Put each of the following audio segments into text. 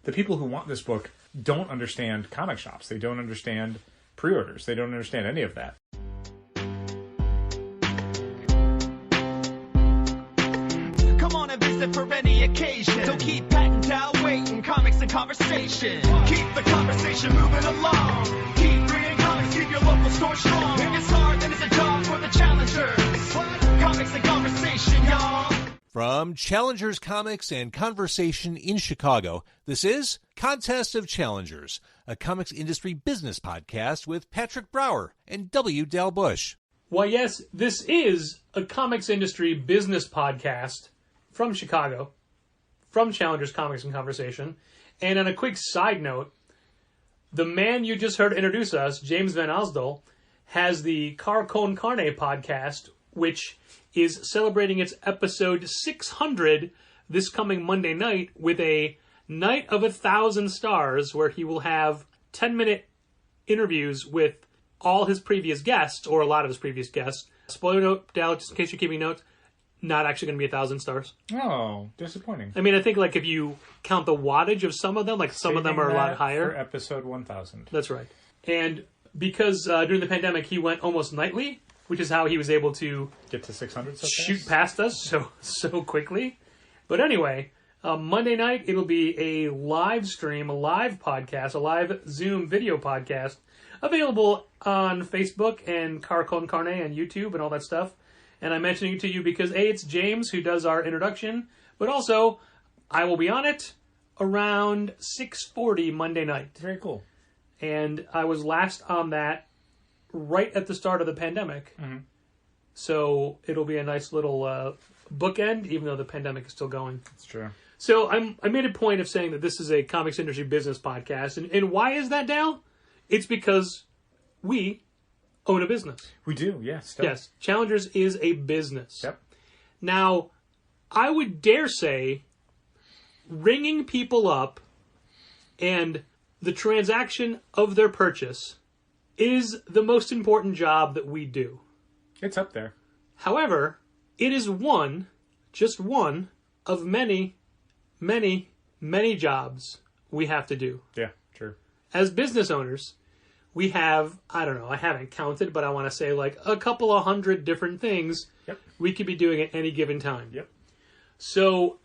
the people who want this book don't understand comic shops. They don't understand pre-orders. They don't understand any of that. Come on and visit for any occasion. Don't keep patting down waiting. Comics and conversation. Keep the conversation moving along. Keep reading comics. Keep your local store strong. If it's hard, then it's a job for the challengers. Comics and conversation, y'all. From Challengers Comics and Conversation in Chicago, this is Contest of Challengers, a comics industry business podcast with Patrick Brower and W. Dal Bush. Why, yes, this is a comics industry business podcast from Chicago, from Challengers Comics and Conversation. And on a quick side note, the man you just heard introduce us, James Van Osdol, has the Car Con Carne podcast, which is celebrating its episode 600 this coming Monday night with a Night of 1,000 Stars, where he will have 10-minute interviews with all his previous guests, or a lot of his previous guests. Spoiler note, Dal, just in case you're keeping notes, not actually going to be 1,000 stars. Oh, disappointing. I mean, I think like if you count the wattage of some of them, like some of them are a lot higher. For episode 1,000. That's right. And because during the pandemic he went almost nightly, which is how he was able to get to 600 so shoot fast? past us so quickly. But anyway, Monday night it'll be a live stream, a live podcast, a live Zoom video podcast available on Facebook and Car Con Carne and YouTube and all that stuff. And I'm mentioning it to you because A, it's James who does our introduction, but also I will be on it around 6:40 Monday night. Very cool. And I was last on that right at the start of the pandemic. Mm-hmm. So it'll be a nice little bookend, even though the pandemic is still going. That's true. So I made a point of saying that this is a comics industry business podcast. And why is that, Dal? It's because we own a business. We do, yes. Yes. Challengers is a business. Yep. Now, I would dare say ringing people up and the transaction of their purchase is the most important job that we do. It's up there. However, it is just one of many, many, many jobs we have to do. Yeah, true. As business owners, we have, I don't know, I haven't counted, but I want to say like a couple of hundred different things we could be doing at any given time. Yep. So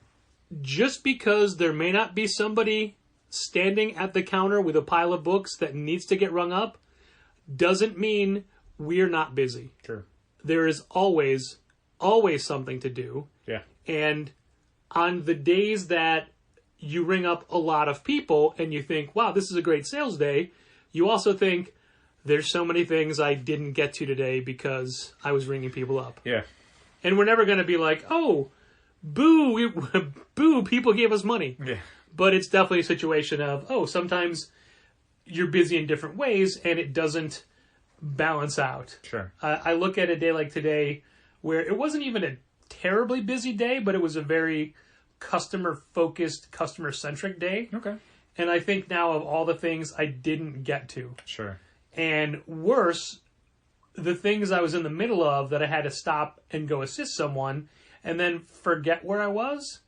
just because there may not be somebody standing at the counter with a pile of books that needs to get rung up doesn't mean we're not busy. True. There is always something to do. Yeah. And on the days that you ring up a lot of people and you think, wow, this is a great sales day, you also think, there's so many things I didn't get to today because I was ringing people up. Yeah. And we're never going to be like, oh, boo, boo, people gave us money. Yeah. But it's definitely a situation of, oh, sometimes you're busy in different ways and it doesn't balance out. Sure. I look at a day like today where it wasn't even a terribly busy day, but it was a very customer-focused, customer-centric day. Okay. And I think now of all the things I didn't get to. Sure. And worse, the things I was in the middle of that I had to stop and go assist someone and then forget where I was.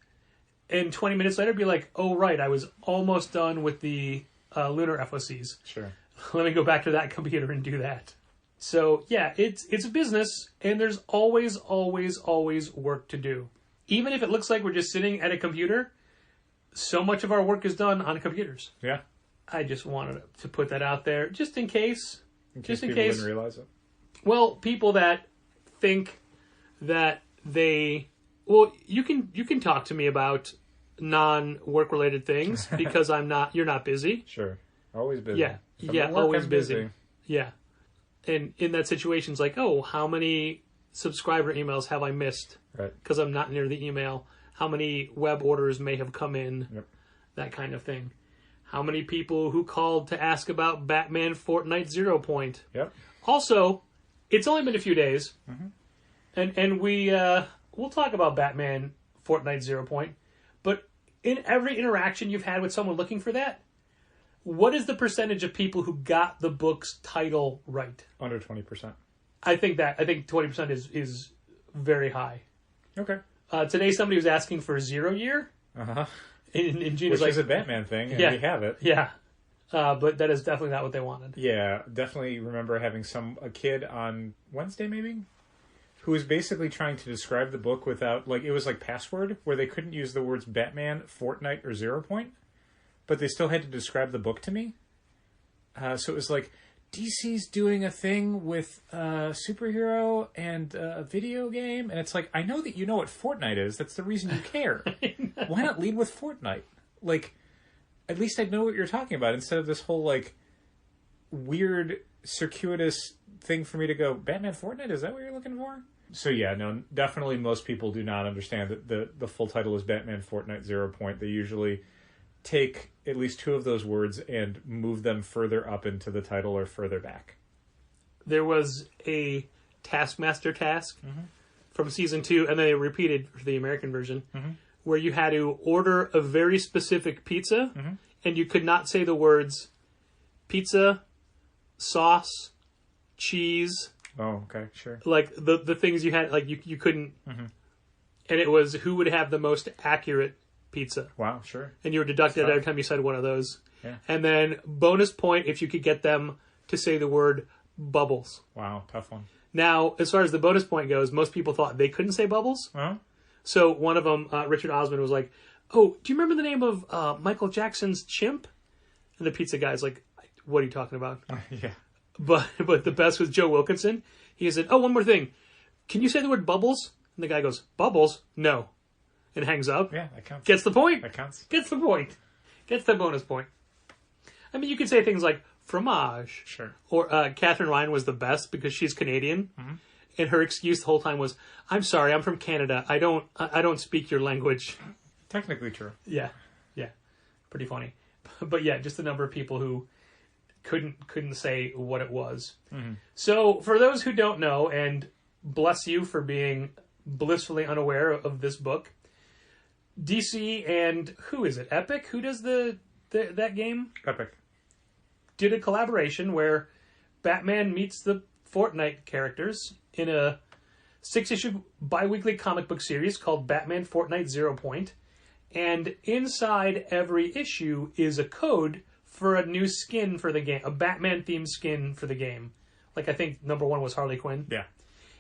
And 20 minutes later be like, oh, right, I was almost done with the lunar FOCs. Sure. Let me go back to that computer and do that. So, yeah, it's a business, and there's always work to do. Even if it looks like we're just sitting at a computer, so much of our work is done on computers. Yeah. I just wanted to put that out there, just in case. Just in case people didn't realize it. Well, people that think that they... Well, you can talk to me about non-work related things because you're not busy. Sure. Always busy. Yeah, always busy. Yeah. And in that situation, it's like, oh, how many subscriber emails have I missed? Right. Because I'm not near the email. How many web orders may have come in? Yep. That kind of thing. How many people who called to ask about Batman Fortnite 0 Point? Yep. Also, it's only been a few days. Mm-hmm. And we'll talk about Batman Fortnite 0 Point. But in every interaction you've had with someone looking for that, what is the percentage of people who got the book's title right? Under 20%. I think 20% is very high. Okay. Today somebody was asking for 0 Year. Uh-huh. And Gene Which is like, is a Batman thing, and Yeah. we have it. yeah. But that is definitely not what they wanted. Yeah, definitely remember having a kid on Wednesday, maybe, who was basically trying to describe the book without, like, it was like Password, where they couldn't use the words Batman, Fortnite, or 0 Point, but they still had to describe the book to me. So it was like, DC's doing a thing with a superhero and a video game, and it's like, I know that you know what Fortnite is. That's the reason you care. Why not lead with Fortnite? Like, at least I'd know what you're talking about, instead of this whole, like, weird, circuitous thing for me to go, Batman Fortnite? Is that what you're looking for? So yeah, no, definitely most people do not understand that the full title is Batman Fortnite 0 Point. They usually take at least two of those words and move them further up into the title or further back. There was a Taskmaster task from season 2, and then they repeated for the American version, where you had to order a very specific pizza, and you could not say the words pizza, sauce, cheese, Oh, okay, sure. like the things you had, like you couldn't, and it was who would have the most accurate pizza. Wow, sure. And you were deducted every time you said one of those. Yeah. And then bonus point if you could get them to say the word bubbles. Wow, tough one. Now, as far as the bonus point goes, most people thought they couldn't say bubbles. Huh? So one of them, Richard Osman, was like, "Oh, do you remember the name of Michael Jackson's chimp?" And the pizza guy's like, "What are you talking about?" Yeah. But the best was Joe Wilkinson. He said, "Oh, one more thing. Can you say the word bubbles?" And the guy goes, "Bubbles? No." And hangs up. Yeah, that counts. Gets the point. That counts. Gets the point. Gets the bonus point. I mean, you could say things like fromage. Sure. Or Catherine Ryan was the best because she's Canadian. And her excuse the whole time was, "I'm sorry, I'm from Canada. I don't speak your language." Technically true. Yeah. Pretty funny. But yeah, just the number of people who couldn't say what it was. So for those who don't know, and bless you for being blissfully unaware of this book, DC and who is it? Epic? Who does that game? Epic. Did a collaboration where Batman meets the Fortnite characters in a 6-issue bi-weekly comic book series called Batman Fortnite 0 Point. And inside every issue is a code for a new skin for the game, a Batman-themed skin for the game. Like, I think number 1 was Harley Quinn. Yeah.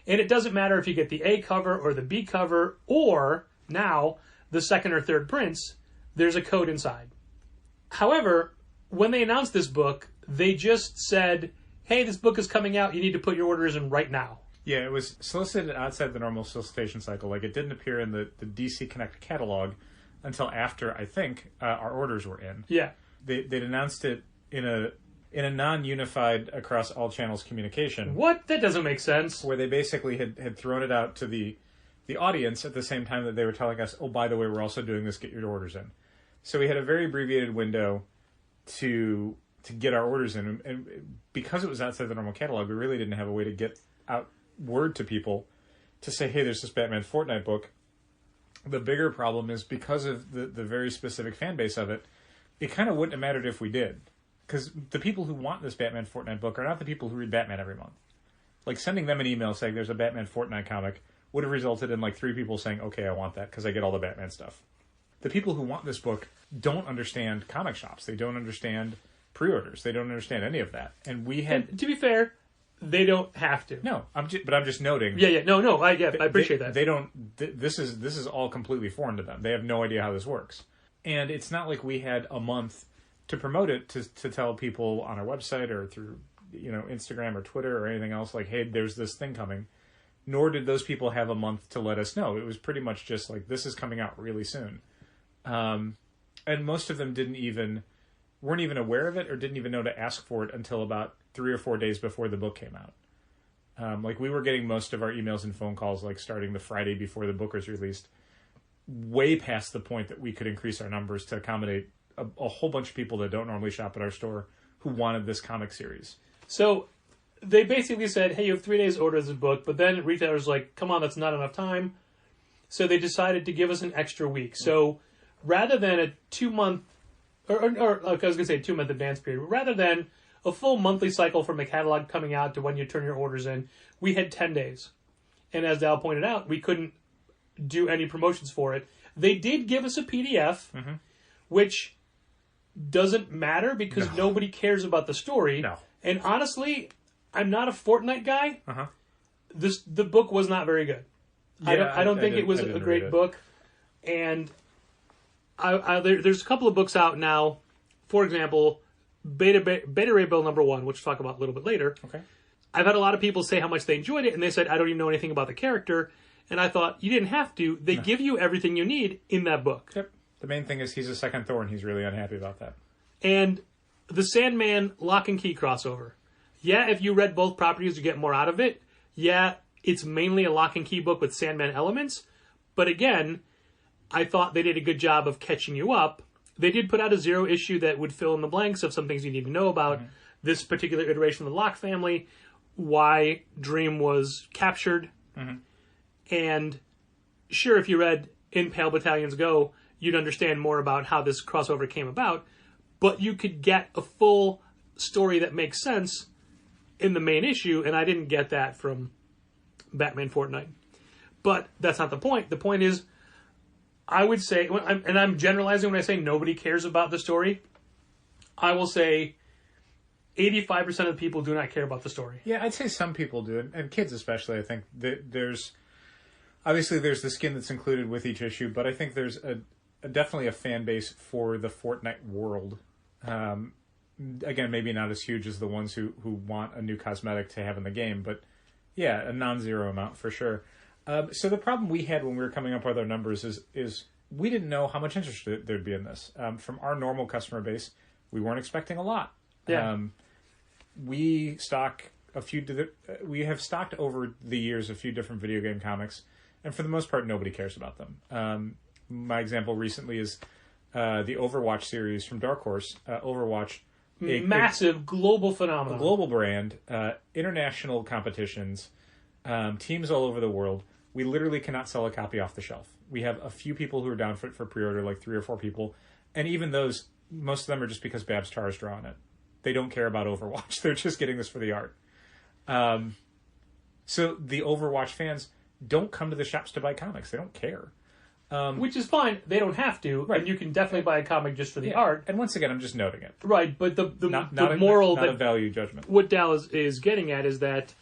And it doesn't matter if you get the A cover or the B cover, or now the second or third prints, there's a code inside. However, when they announced this book, they just said, "Hey, this book is coming out. You need to put your orders in right now." Yeah, it was solicited outside the normal solicitation cycle. Like, it didn't appear in the DC Connect catalog until after, I think, our orders were in. Yeah. They'd announced it in a non-unified across all channels communication. What? That doesn't make sense. Where they basically had thrown it out to the audience at the same time that they were telling us, "Oh, by the way, we're also doing this. Get your orders in." So we had a very abbreviated window to get our orders in, and because it was outside the normal catalog, we really didn't have a way to get out word to people to say, "Hey, there's this Batman Fortnite book." The bigger problem is because of the very specific fan base of it, it kind of wouldn't have mattered if we did. Because the people who want this Batman Fortnite book are not the people who read Batman every month. Like, sending them an email saying there's a Batman Fortnite comic would have resulted in, like, 3 people saying, "Okay, I want that because I get all the Batman stuff." The people who want this book don't understand comic shops. They don't understand pre-orders. They don't understand any of that. And we had... And to be fair, they don't have to. No, I'm just noting... Yeah, no, I appreciate that. They don't... This is all completely foreign to them. They have no idea how this works. And it's not like we had a month to promote it, to tell people on our website or through, Instagram or Twitter or anything else, like, "Hey, there's this thing coming." Nor did those people have a month to let us know. It was pretty much just like, this is coming out really soon. And most of them weren't even aware of it or didn't even know to ask for it until about 3 or 4 days before the book came out. Like, we were getting most of our emails and phone calls, like, starting the Friday before the book was released, way past the point that we could increase our numbers to accommodate a whole bunch of people that don't normally shop at our store who wanted this comic series. So they basically said, "Hey, you have 3 days to order this book," but then retailers were like, "Come on, that's not enough time." So they decided to give us an extra week. So rather than a 2-month, or like I was going to say 2-month advance period, rather than a full monthly cycle from the catalog coming out to when you turn your orders in, we had 10 days. And as Dal pointed out, we couldn't do any promotions for it. They did give us a PDF which doesn't matter because nobody cares about the story. No. And honestly, I'm not a Fortnite guy. Uh-huh. The book was not very good. Yeah, I don't think it was a great book. And there's a couple of books out now. For example, Beta Ray Bill #1, which we'll talk about a little bit later. Okay. I've had a lot of people say how much they enjoyed it, and they said, I don't even know anything about the character. And I thought, you didn't have to. They give you everything you need in that book. Yep. The main thing is he's a second Thor, and he's really unhappy about that. And the Sandman Lock and Key crossover. Yeah, if you read both properties, you get more out of it. Yeah, it's mainly a Lock and Key book with Sandman elements. But again, I thought they did a good job of catching you up. They did put out a 0 issue that would fill in the blanks of some things you need to know about this particular iteration of the Locke family, why Dream was captured. And sure, if you read In Pale Battalions Go, you'd understand more about how this crossover came about, but you could get a full story that makes sense in the main issue, and I didn't get that from Batman Fortnite. But that's not the point. The point is, I would say, and I'm generalizing when I say nobody cares about the story, I will say 85% of the people do not care about the story. Yeah, I'd say some people do, and kids especially. I think there's the skin that's included with each issue, but I think there's definitely a fan base for the Fortnite world. Again, maybe not as huge as the ones who want a new cosmetic to have in the game, but yeah, a non-zero amount for sure. So the problem we had when we were coming up with our numbers is we didn't know how much interest there'd be in this. From our normal customer base, we weren't expecting a lot. Yeah. We have stocked over the years a few different video game comics, and for the most part, nobody cares about them. My example recently is the Overwatch series from Dark Horse. Overwatch, massive global phenomenon, a global brand, international competitions, teams all over the world. We literally cannot sell a copy off the shelf. We have a few people who are down for pre-order, like 3 or 4 people, and even those, most of them are just because Babs Tarr is drawing it. They don't care about Overwatch. They're just getting this for the art. So the Overwatch fans don't come to the shops to buy comics. They don't care. Which is fine. They don't have to. Right. And you can definitely buy a comic just for the art. And once again, I'm just noting it. Right, but the moral not a value judgment. What Dal is getting at is that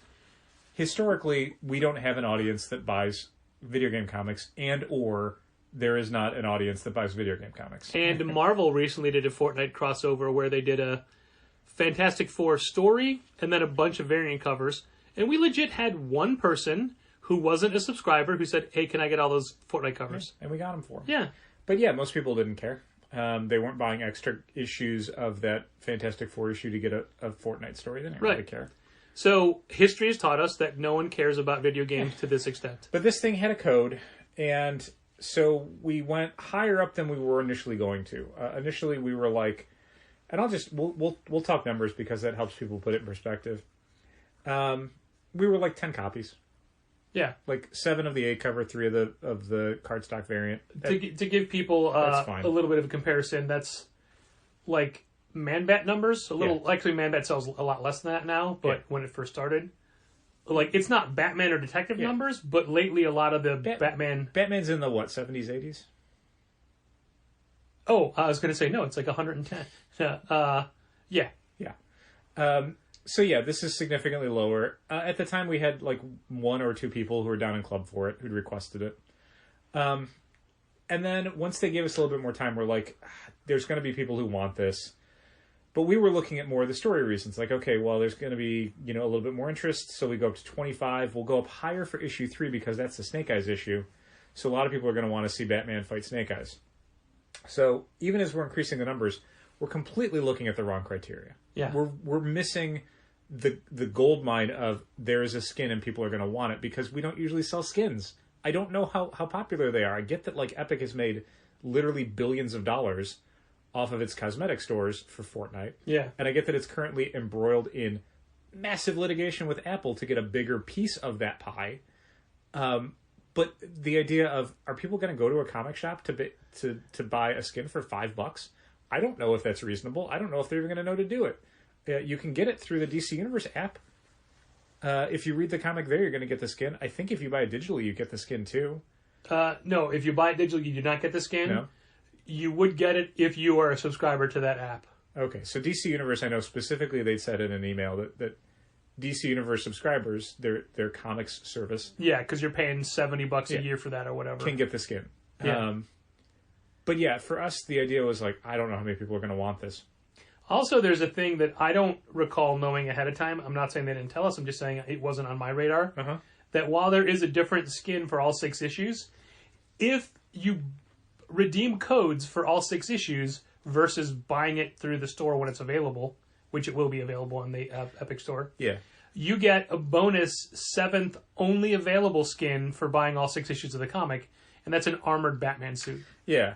historically, we don't have an audience that buys video game comics, and or there is not an audience that buys video game comics. And Marvel recently did a Fortnite crossover where they did a Fantastic Four story and then a bunch of variant covers. And we legit had one person who wasn't a subscriber who said, hey, can I get all those Fortnite covers? Yeah, and we got them for them. Yeah. But yeah, most people didn't care. They weren't buying extra issues of that Fantastic Four issue to get a Fortnite story. They didn't really care. So history has taught us that no one cares about video games to this extent. But this thing had a code, and so we went higher up than we were initially going to. Initially, we were like, and we'll talk numbers because that helps people put it in perspective. We were like 10 copies. Yeah, like 7 of the 8 cover, 3 of the cardstock variant. To give people a little bit of a comparison, that's like Man-Bat numbers. Actually, Man-Bat sells a lot less than that now. But when it first started, like it's not Batman or Detective numbers, but lately a lot of the Batman's in the what 70s, 80s. Oh, I was going to say no. It's like 110. Yeah. So yeah, this is significantly lower. At the time, we had like 1 or 2 people who were down in club for it, who'd requested it. And then once they gave us a little bit more time, we're like, there's going to be people who want this. But we were looking at more of the story reasons. Like, okay, well, there's going to be, a little bit more interest. So we go up to 25. We'll go up higher for issue 3 because that's the Snake Eyes issue. So a lot of people are going to want to see Batman fight Snake Eyes. So even as we're increasing the numbers, we're completely looking at the wrong criteria. Yeah. We're missing the gold mine of there is a skin and people are going to want it because we don't usually sell skins. I don't know how popular they are. I get that like Epic has made literally billions of dollars off of its cosmetic stores for Fortnite. Yeah. And I get that it's currently embroiled in massive litigation with Apple to get a bigger piece of that pie. But the idea of, are people going to go to a comic shop to buy a skin for $5? I don't know if that's reasonable. I don't know if they're even going to know to do it. You can get it through the DC Universe app. If you read the comic there, you're going to get the skin. I think if you buy it digitally, you get the skin too. No, if you buy it digitally, you do not get the skin. No. you would get it if you are a subscriber to that app. Okay, so DC Universe, I know specifically they said in an email that DC Universe subscribers, their comics service, Yeah, because you're paying $70 a year for that or whatever. can get the skin. Yeah. But yeah, for us, the idea was like, I don't know how many people are going to want this. Also, there's a thing that I don't recall knowing ahead of time. I'm not saying they didn't tell us. I'm just saying it wasn't on my radar. Uh-huh. That while there is a different skin for all 6 issues, if you redeem codes for all 6 issues versus buying it through the store when it's available, which it will be available in the Epic Store, Yeah. you get a bonus 7th only available skin for buying all 6 issues of the comic, and that's an armored Batman suit. Yeah.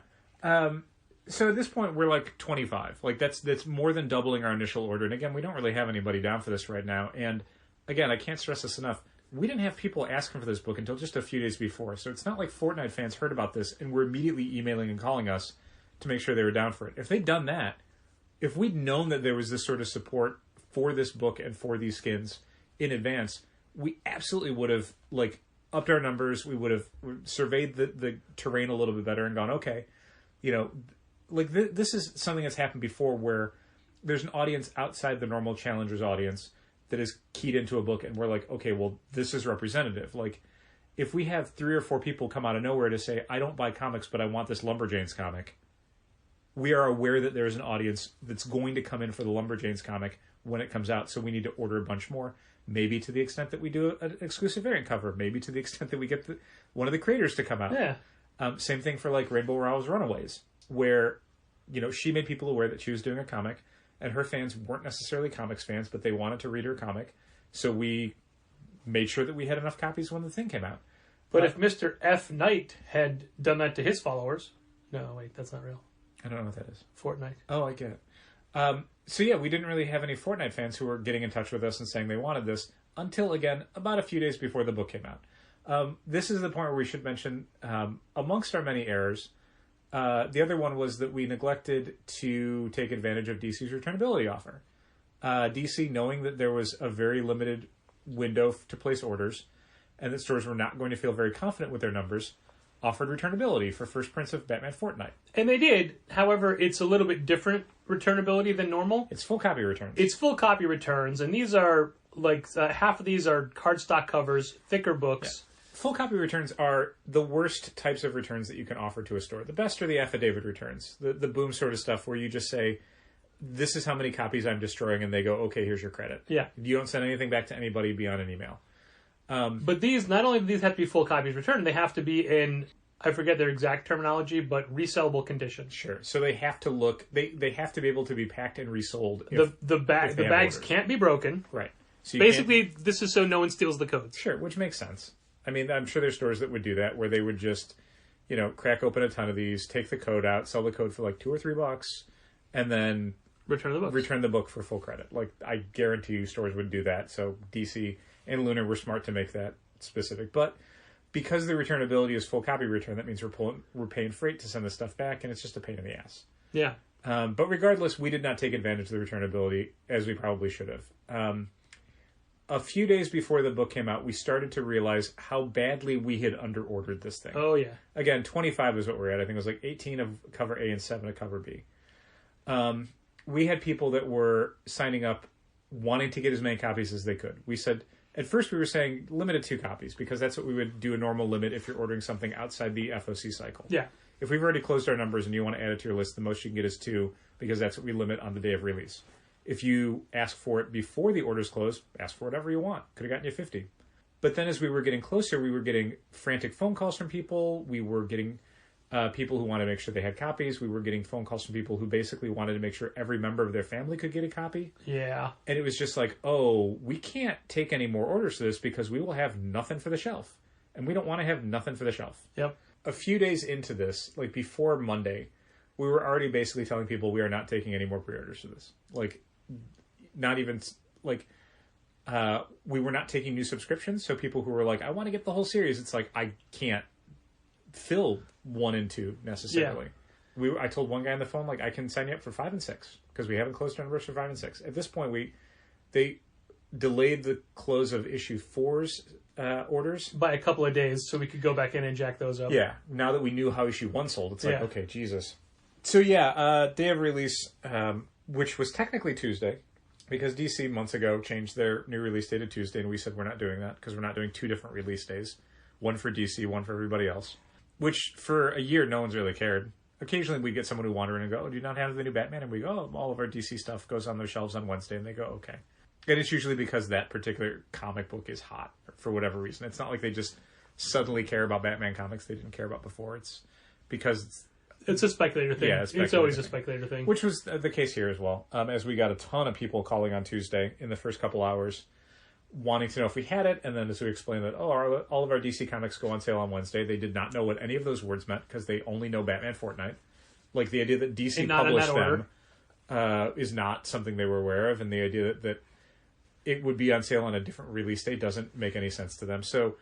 So at this point, we're like 25. Like, that's more than doubling our initial order. And again, we don't really have anybody down for this right now. And again, I can't stress this enough. We didn't have people asking for this book until just a few days before. So it's not like Fortnite fans heard about this and were immediately emailing and calling us to make sure they were down for it. If they'd done that, if we'd known that there was this sort of support for this book and for these skins in advance, we absolutely would have, like, upped our numbers. We would have surveyed the terrain a little bit better and gone, okay, you know, like this is something that's happened before where there's an audience outside the normal Challengers audience that is keyed into a book, and we're like, okay, well, this is representative. Like, if we have 3 or 4 people come out of nowhere to say, I don't buy comics, but I want this Lumberjanes comic, we are aware that there's an audience that's going to come in for the Lumberjanes comic when it comes out, so we need to order a bunch more. Maybe to the extent that we do an exclusive variant cover. Maybe to the extent that we get one of the creators to come out. Yeah. Same thing for, like, Rainbow Rowell's Runaways, where, you know, she made people aware that she was doing a comic, and her fans weren't necessarily comics fans, but they wanted to read her comic, so we made sure that we had enough copies when the thing came out. But if Mr. F. Knight had done that to his followers... No, wait, that's not real. I don't know what that is. Fortnite. Oh, I get it. So yeah, we didn't really have any Fortnite fans who were getting in touch with us and saying they wanted this until, again, about a few days before the book came out. This is the point where we should mention, amongst our many errors, the other one was that we neglected to take advantage of DC's returnability offer. DC, knowing that there was a very limited window to place orders and that stores were not going to feel very confident with their numbers, offered returnability for first prints of Batman Fortnite. And they did. However, it's a little bit different returnability than normal. It's full copy returns. It's full copy returns, and these are, like, half of these are cardstock covers, thicker books. Yeah. Full copy returns are the worst types of returns that you can offer to a store. The best are the affidavit returns, the boom sort of stuff where you just say, this is how many copies I'm destroying, and they go, okay, here's your credit. Yeah. You don't send anything back to anybody beyond an email. But these, not only do these have to be full copies returned, they have to be in, I forget their exact terminology, but resellable condition. Sure. So they have to look, they have to be able to be packed and resold. The bags orders. Can't be broken. Right. So basically, this is so no one steals the codes. Sure, which makes sense. I mean, I'm sure there's stores that would do that, where they would just, you know, crack open a ton of these, take the code out, sell the code for like $2 or $3, and then return the book for full credit. Like, I guarantee you stores would do that. So DC and Lunar were smart to make that specific. But because the returnability is full copy return, that means we're paying freight to send the stuff back, and it's just a pain in the ass. Yeah. But regardless, we did not take advantage of the returnability as we probably should have. A few days before the book came out, we started to realize how badly we had underordered this thing. Oh, yeah. Again, 25 is what we're at. I think it was like 18 of cover A and 7 of cover B. We had people that were signing up wanting to get as many copies as they could. We said, at first we were saying limited 2 copies, because that's what we would do a normal limit if you're ordering something outside the FOC cycle. Yeah. If we've already closed our numbers and you want to add it to your list, the most you can get is 2, because that's what we limit on the day of release. If you ask for it before the orders close, ask for whatever you want. Could have gotten you 50. But then as we were getting closer, we were getting frantic phone calls from people. We were getting people who wanted to make sure they had copies. We were getting phone calls from people who basically wanted to make sure every member of their family could get a copy. Yeah. And it was just like, oh, we can't take any more orders to this because we will have nothing for the shelf. And we don't want to have nothing for the shelf. Yep. A few days into this, like before Monday, we were already basically telling people we are not taking any more pre-orders for this. Like, not even, like, we were not taking new subscriptions. So people who were like, I want to get the whole series, it's like, I can't fill 1 and 2 necessarily. Yeah. I told one guy on the phone, like, I can sign you up for 5 and 6 because we haven't closed our numbers for 5 and 6. At this point, they delayed the close of issue 4's orders by a couple of days so we could go back in and jack those up. Yeah. Now that we knew how issue 1 sold, it's like, okay, Jesus. So yeah, day of release, which was technically Tuesday, because DC months ago changed their new release date to Tuesday, and we said we're not doing that because we're not doing 2 different release days. One for DC, one for everybody else. Which, for a year, no one's really cared. Occasionally we get someone who wander in and go, oh, do you not have the new Batman? And we go, oh, all of our DC stuff goes on their shelves on Wednesday, and they go, okay. And it's usually because that particular comic book is hot, for whatever reason. It's not like they just suddenly care about Batman comics they didn't care about before. It's because... It's a speculator thing. Yeah, it's always a speculator thing. Which was the case here as well, as we got a ton of people calling on Tuesday in the first couple hours, wanting to know if we had it, and then as we explained that, all of our DC comics go on sale on Wednesday, they did not know what any of those words meant, because they only know Batman Fortnite. Like, the idea that DC published them is not something they were aware of, and the idea that it would be on sale on a different release date doesn't make any sense to them. So,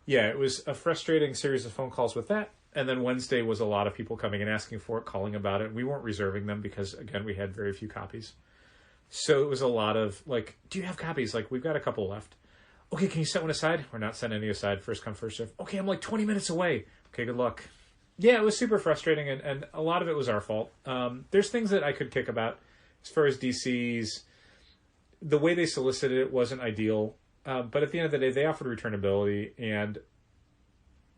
yeah, it was a frustrating series of phone calls with that. And then Wednesday was a lot of people coming and asking for it, calling about it. We weren't reserving them because, again, we had very few copies. So it was a lot of, like, do you have copies? Like, we've got a couple left. Okay, can you set one aside? We're not setting any aside. First come, first serve. Okay, I'm like 20 minutes away. Okay, good luck. Yeah, it was super frustrating, and a lot of it was our fault. There's things that I could kick about. As far as DC's, the way they solicited it wasn't ideal. But at the end of the day, they offered returnability, and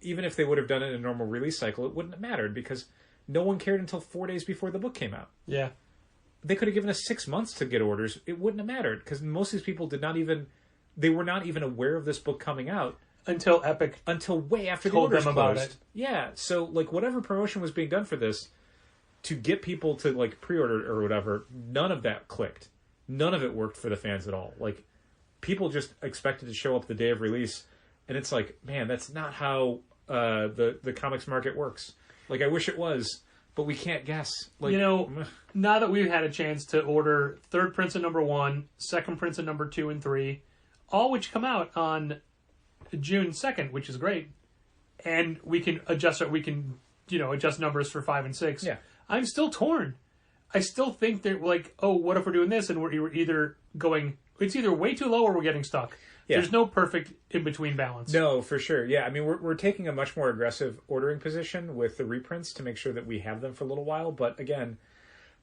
even if they would have done it in a normal release cycle, it wouldn't have mattered because no one cared until 4 days before the book came out. Yeah. They could have given us 6 months to get orders. It wouldn't have mattered because most of these people they were not even aware of this book coming out. Until way after the orders closed. About it. Yeah. So, like, whatever promotion was being done for this to get people to, like, pre-order or whatever, none of that clicked. None of it worked for the fans at all. Like, people just expected to show up the day of release, and it's like, man, that's not how the comics market works. Like, I wish it was, but we can't guess. Like, now that we've had a chance to order third prints of number 1, second prints of number 2 and 3, all which come out on June 2nd, which is great, and we can adjust numbers for 5 and 6. Yeah, I'm still torn. I still think they're like, oh, what if we're doing this, and we're either going, it's either way too low or we're getting stuck. Yeah. There's no perfect in-between balance. No, for sure. Yeah, I mean, we're taking a much more aggressive ordering position with the reprints to make sure that we have them for a little while. But again,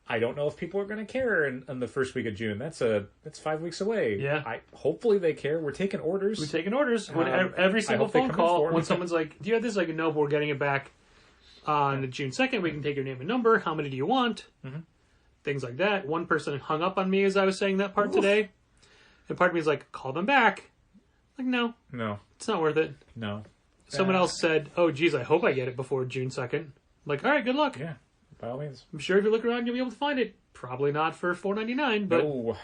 I don't know if people are going to care in the first week of June. That's 5 weeks away. Yeah. Hopefully they care. We're taking orders. Every single phone call, when someone's like, do you have this? Like, no, but we're getting it back on June 2nd. We can take your name and number. How many do you want? Mm-hmm. Things like that. One person hung up on me as I was saying that part today. And part of me is like, call them back. Like, no. It's not worth it. No. Someone else said, oh, geez, I hope I get it before June 2nd. like, all right, good luck. Yeah, by all means. I'm sure if you look around, you'll be able to find it. Probably not for $4.99, but... No,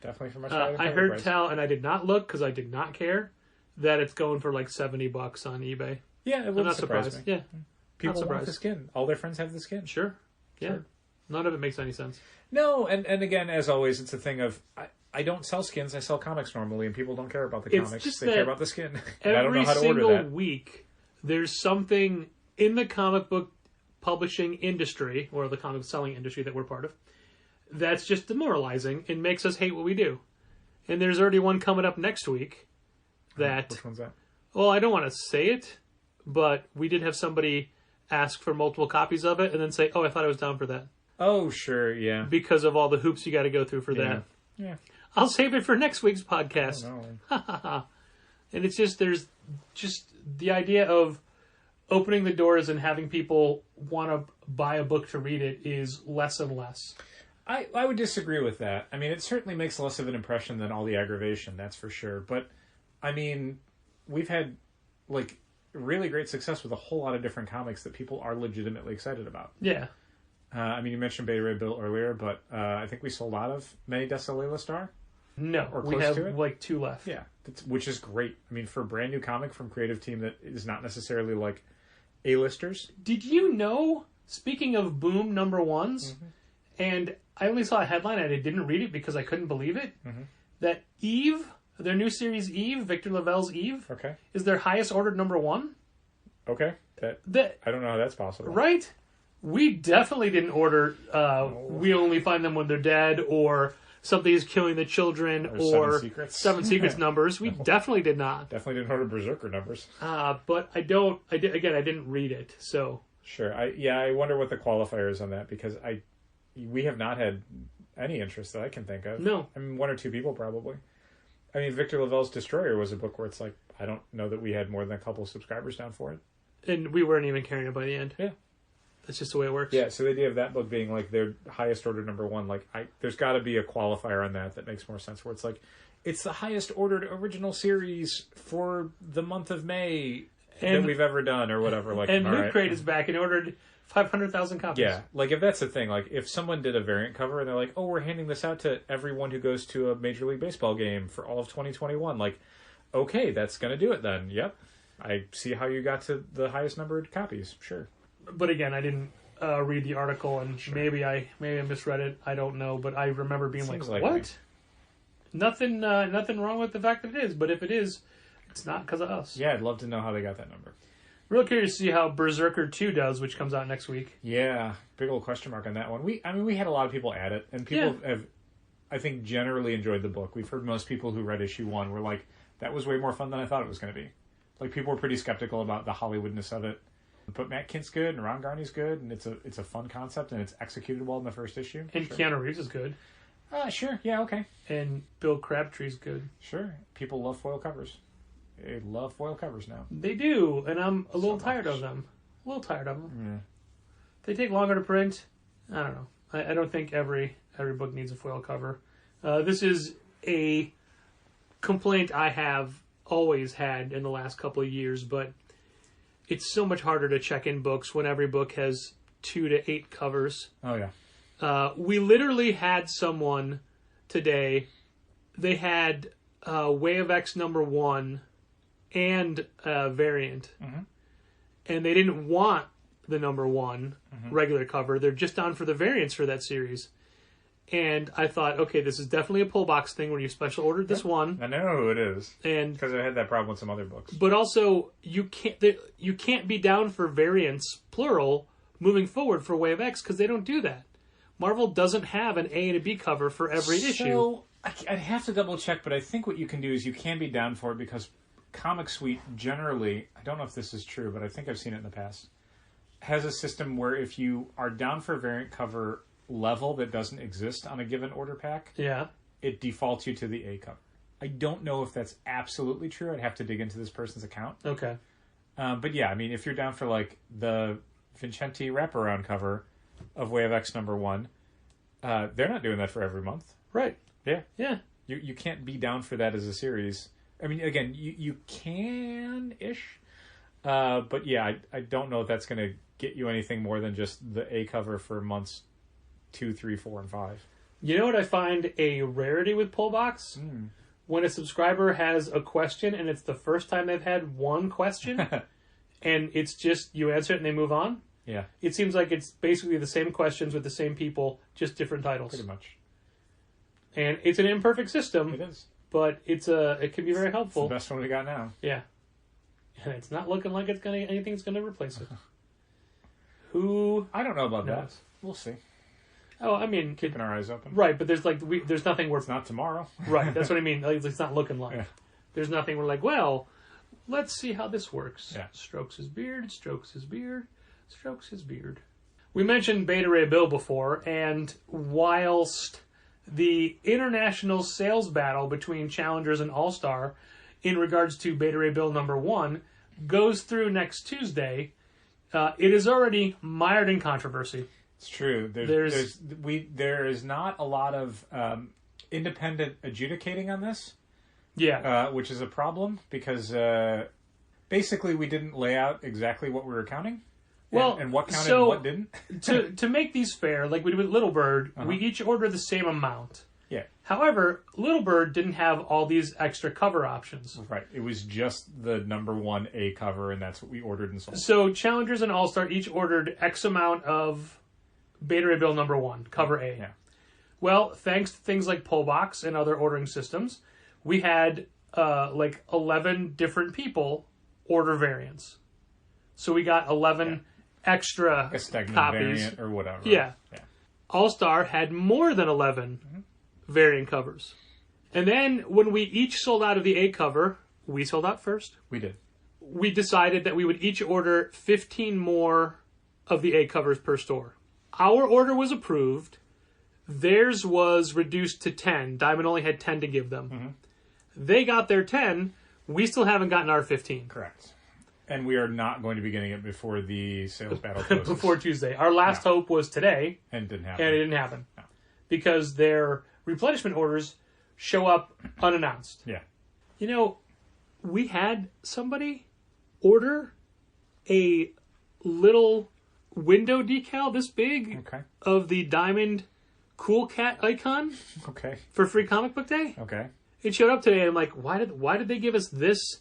definitely for much higher. I heard tell, and I did not look because I did not care, that it's going for like $70 on eBay. Yeah, it wouldn't surprise me. Yeah. People want the skin. All their friends have the skin. Sure. Yeah. Sure. None of it makes any sense. No, and again, as always, it's a thing of... I don't sell skins. I sell comics normally, and people don't care about the comics. They care about the skin. And I don't know how to order that. Every single week, there's something in the comic book publishing industry, or the comic selling industry that we're part of, that's just demoralizing and makes us hate what we do. And there's already one coming up next week that... Which one's that? Well, I don't want to say it, but we did have somebody ask for multiple copies of it and then say, oh, I thought I was down for that. Oh, sure, yeah. Because of all the hoops you got to go through for that. Yeah. I'll save it for next week's podcast. And it's just, there's just the idea of opening the doors and having people want to buy a book to read it is less and less. I would disagree with that. I mean, it certainly makes less of an impression than all the aggravation, that's for sure. But, I mean, we've had, like, really great success with a whole lot of different comics that people are legitimately excited about. Yeah. I mean, you mentioned Beta Ray Bill earlier, but I think we sold out of Many Deaths of Layla Starr. No, or we have like 2 left. Yeah, which is great. I mean, for a brand new comic from creative team that is not necessarily like A-listers. Did you know, speaking of Boom number ones, and I only saw a headline and I didn't read it because I couldn't believe it, that Eve, their new series Eve, Victor LaValle's Eve, is their highest ordered number 1? Okay. I don't know how that's possible. Right? We definitely didn't order We Only Find Them When They're Dead, or Something Is Killing the Children, or Seven Secrets numbers. We definitely did not. Definitely didn't order Berserker numbers. But I didn't read it, so Sure. I wonder what the qualifier is on that, because we have not had any interest that I can think of. No. I mean, one or two people probably. I mean, Victor Lavelle's Destroyer was a book where it's like, I don't know that we had more than a couple subscribers down for it. And we weren't even carrying it by the end. Yeah. That's just the way it works. Yeah, so the idea of that book being like their highest ordered number one, like there's got to be a qualifier on that makes more sense, where it's like, it's the highest ordered original series for the month of May that we've ever done, or whatever. Like, and Loot Crate is back and ordered 500,000 copies. Yeah, like if that's the thing, like if someone did a variant cover and they're like, oh, we're handing this out to everyone who goes to a Major League Baseball game for all of 2021, like, okay, that's going to do it then. Yep. I see how you got to the highest numbered copies. Sure. But again, I didn't read the article, and maybe I misread it. I don't know, but I remember being like, what? Nothing wrong with the fact that it is, but if it is, it's not because of us. Yeah, I'd love to know how they got that number. Real curious to see how Berserker 2 does, which comes out next week. Yeah, big old question mark on that one. We had a lot of people at it, and people have, I think, generally enjoyed the book. We've heard most people who read issue 1 were like, that was way more fun than I thought it was going to be. Like, people were pretty skeptical about the Hollywoodness of it. But Matt Kint's good, and Ron Garney's good, and it's a fun concept, and it's executed well in the first issue. And sure. Keanu Reeves is good. Sure, yeah, okay. And Bill Crabtree's good. Sure. People love foil covers. They love foil covers now. They do, and I'm a little tired of them. Yeah. They take longer to print. I don't know. I don't think every book needs a foil cover. This is a complaint I have always had in the last couple of years, but it's so much harder to check in books when every book has 2 to 8 covers. Oh, yeah. We literally had someone today, they had Way of X number 1 and variant. Mm-hmm. And they didn't want the number 1 regular cover. They're just on for the variants for that series. And I thought, okay, this is definitely a pull box thing where you special ordered this one. I know who it is, and because I had that problem with some other books. But also, you can't be down for variants plural moving forward for Way of X, because they don't do that. Marvel doesn't have an A and a B cover for every issue. So I'd have to double check, but I think what you can do is you can be down for it, because Comic Suite generally, I don't know if this is true, but I think I've seen it in the past, has a system where if you are down for a variant cover level that doesn't exist on a given order pack, it defaults you to the A cover. I don't know if that's absolutely true. I'd have to dig into this person's account. Okay. But yeah, I mean, if you're down for like the Vincenti wraparound cover of Way of X number 1, they're not doing that for every month. Right. Yeah. Yeah. You can't be down for that as a series. I mean, again, you can-ish. But yeah, I don't know if that's going to get you anything more than just the A cover for months 2, 3, 4, and 5. You know what I find a rarity with Pullbox? When a subscriber has a question and it's the first time they've had one question and it's just you answer it and they move on. Yeah. It seems like it's basically the same questions with the same people, just different titles. Pretty much. And it's an imperfect system. It is. But it can be very helpful. It's the best one we got now. Yeah. And it's not looking like anything's gonna replace it. Who? I don't know about knows? that. We'll see. Oh, I mean, keeping our eyes open. Right, but there's there's nothing where it's not tomorrow. Right, that's what I mean. Like, it's not looking like. Yeah. There's nothing we're like, well, let's see how this works. Yeah. Strokes his beard, strokes his beard, strokes his beard. We mentioned Beta Ray Bill before, and whilst the international sales battle between Challengers and All-Star in regards to Beta Ray Bill number 1 goes through next Tuesday, it is already mired in controversy. It's true. There is not a lot of independent adjudicating on this. Yeah. Which is a problem because basically we didn't lay out exactly what we were counting. Well, and what counted and what didn't. to make these fair, like we did with Little Bird, we each ordered the same amount. Yeah. However, Little Bird didn't have all these extra cover options. Right. It was just the number 1 A cover, and that's what we ordered and sold. So Challengers and All-Star each ordered X amount of Beta Ray Bill number 1, cover A. Yeah. Well, thanks to things like Pullbox and other ordering systems, we had 11 different people order variants. So we got 11 extra a stagnant copies. Variant or whatever. Yeah. All-Star had more than 11 variant covers. And then when we each sold out of the A cover, we sold out first. We did. We decided that we would each order 15 more of the A covers per store. Our order was approved. Theirs was reduced to 10. Diamond only had 10 to give them. Mm-hmm. They got their 10. We still haven't gotten our 15. Correct. And we are not going to be getting it before the sales battle closes. Before Tuesday. Our last hope was today. And it didn't happen. And it didn't happen. No. Because their replenishment orders show up unannounced. Yeah. You know, we had somebody order a little window decal this big Okay. of the Diamond Cool Cat icon Okay. for Free Comic Book Day. Okay. It showed up today, and I'm like, why did they give us this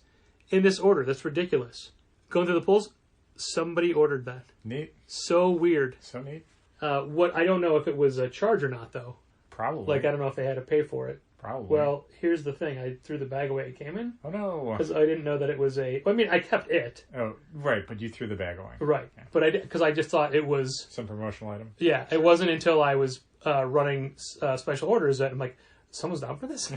in this order? That's ridiculous. Going through the polls, somebody ordered that. Neat. So weird. So neat. What I don't know if it was a charge or not, though. Probably. Like, I don't know if they had to pay for it. Probably. Well, here's the thing. I threw the bag away it came in. Oh, no. Because I didn't know that it was a... I mean, I kept it. Oh, right, but you threw the bag away. Right. Yeah. But because I just thought it was... Some promotional item. Yeah, it wasn't until I was running special orders that I'm like, someone's down for this?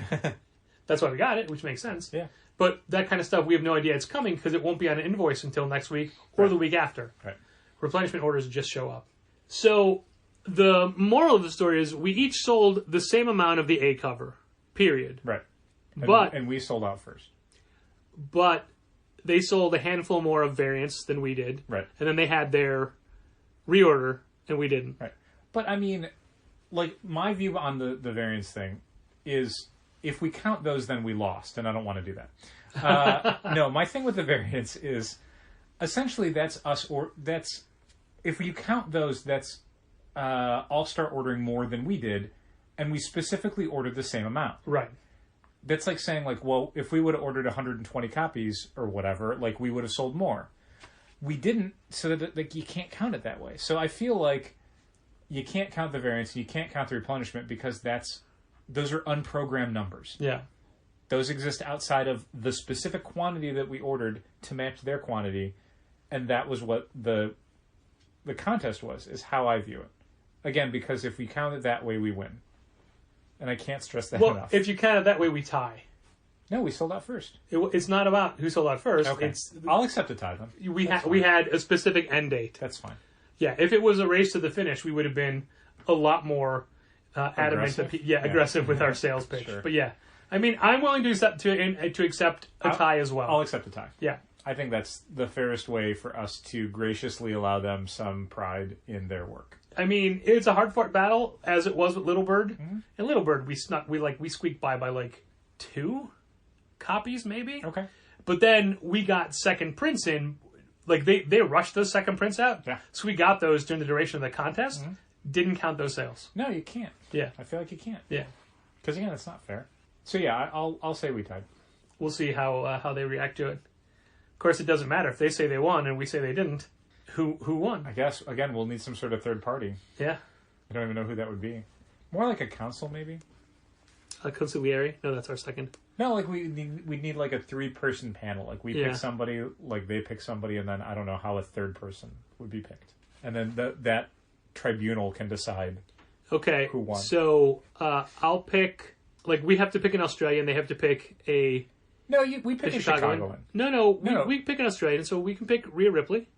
That's why we got it, which makes sense. Yeah. But that kind of stuff, we have no idea it's coming because it won't be on an invoice until next week or the week after. Right. Replenishment orders just show up. So the moral of the story is we each sold the same amount of the A cover, period. Right. And we sold out first. But they sold a handful more of variants than we did. Right. And then they had their reorder, and we didn't. Right. But, I mean, like, my view on the variance thing is if we count those, then we lost, and I don't want to do that. No, my thing with the variance is essentially that's us, or that's, if you count those, that's All-Star ordering more than we did, and we specifically ordered the same amount. Right. That's like saying, like, well, if we would have ordered 120 copies or whatever, like, we would have sold more. We didn't, so that, like, you can't count it that way. So I feel like you can't count the variance, you can't count the replenishment, because those are unprogrammed numbers. Yeah. Those exist outside of the specific quantity that we ordered to match their quantity, and that was what the contest was, is how I view it. Again, because if we count it that way, we win. And I can't stress that enough. If you count it that way, we tie. No, we sold out first. It's not about who sold out first. Okay. I'll accept a tie then. We had a specific end date. That's fine. Yeah, if it was a race to the finish, we would have been a lot more adamant. Aggressive with our sales pitch. Sure. But yeah, I mean, I'm willing to accept a tie as well. I'll accept a tie. Yeah. I think that's the fairest way for us to graciously allow them some pride in their work. I mean, it's a hard-fought battle, as it was with Little Bird. Mm-hmm. And Little Bird, we squeaked by like 2 copies, maybe. Okay. But then we got second prints in. Like, they rushed those second prints out. Yeah. So we got those during the duration of the contest. Mm-hmm. Didn't count those sales. No, you can't. Yeah. I feel like you can't. Yeah. Because, again, it's not fair. So, yeah, I'll say we tied. We'll see how they react to it. Of course, it doesn't matter if they say they won and we say they didn't. Who won? I guess, again, we'll need some sort of third party. Yeah. I don't even know who that would be. More like a council, maybe? A conciliary? No, that's our second. No, like we need like a 3-person panel. Like we pick somebody, like they pick somebody, and then I don't know how a third person would be picked. And then that tribunal can decide who won. So I'll pick, like, we have to pick an Australian, they have to pick a... No, we pick a Chicagoan. No, we pick an Australian, so we can pick Rhea Ripley.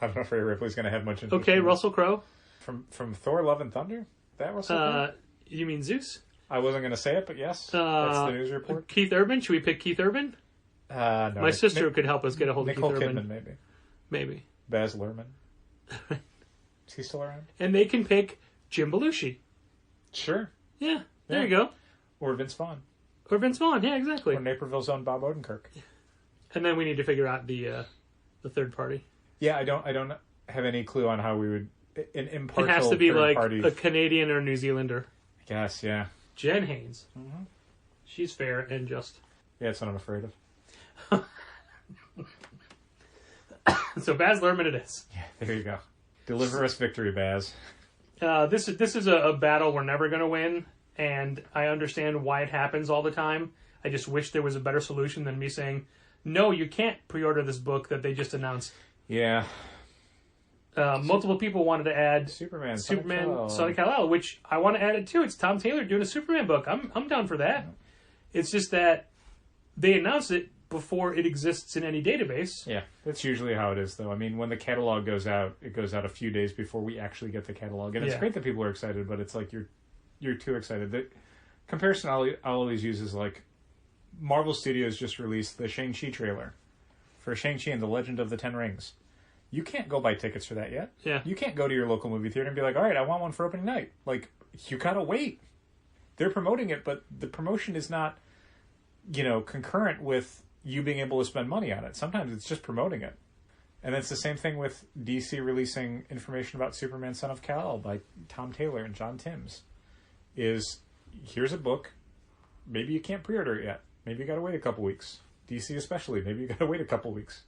I don't know if Rhea Ripley's going to have much interest. Okay, Russell Crowe. From Thor: Love and Thunder? That Russell Crowe? You mean Zeus? I wasn't going to say it, but yes. That's the news report. Keith Urban? Should we pick Keith Urban? No. My sister could help us get a hold of Keith Urban. Nicole Kidman, Maybe. Baz Luhrmann. Is he still around? And they can pick Jim Belushi. Sure. Yeah, there you go. Or Vince Vaughn. Yeah, exactly. Or Naperville's own Bob Odenkirk. And then we need to figure out the third party. Yeah, I don't have any clue on how we would an impartial. It has to be like party. a Canadian or New Zealander. I guess, yeah. Jen Haynes. Mm-hmm. She's fair and just. Yeah, that's what I'm afraid of. So Baz Luhrmann it is. Yeah, there you go. Deliver us victory, Baz. This is a battle we're never going to win, and I understand why it happens all the time. I just wish there was a better solution than me saying, no, you can't pre-order this book that they just announced. Yeah. Multiple people wanted to add Superman, Sonny Kal-El, which I want to add it too. It's Tom Taylor doing a Superman book. I'm down for that. It's just that they announced it before it exists in any database. Yeah, that's usually how it is, though. I mean, when the catalog goes out, it goes out a few days before we actually get the catalog. And it's great that people are excited, but it's like you're too excited. The comparison I'll always use is like Marvel Studios just released the Shang-Chi trailer for Shang-Chi and the Legend of the Ten Rings. You can't go buy tickets for that yet. Yeah. You can't go to your local movie theater and be like, all right, I want one for opening night. Like, you gotta wait. They're promoting it, but the promotion is not, concurrent with you being able to spend money on it. Sometimes it's just promoting it. And it's the same thing with DC releasing information about Superman Son of Kal-El by Tom Taylor and John Timms. Here's a book. Maybe you can't pre-order it yet. Maybe you gotta wait a couple weeks. DC especially. Maybe you gotta wait a couple weeks.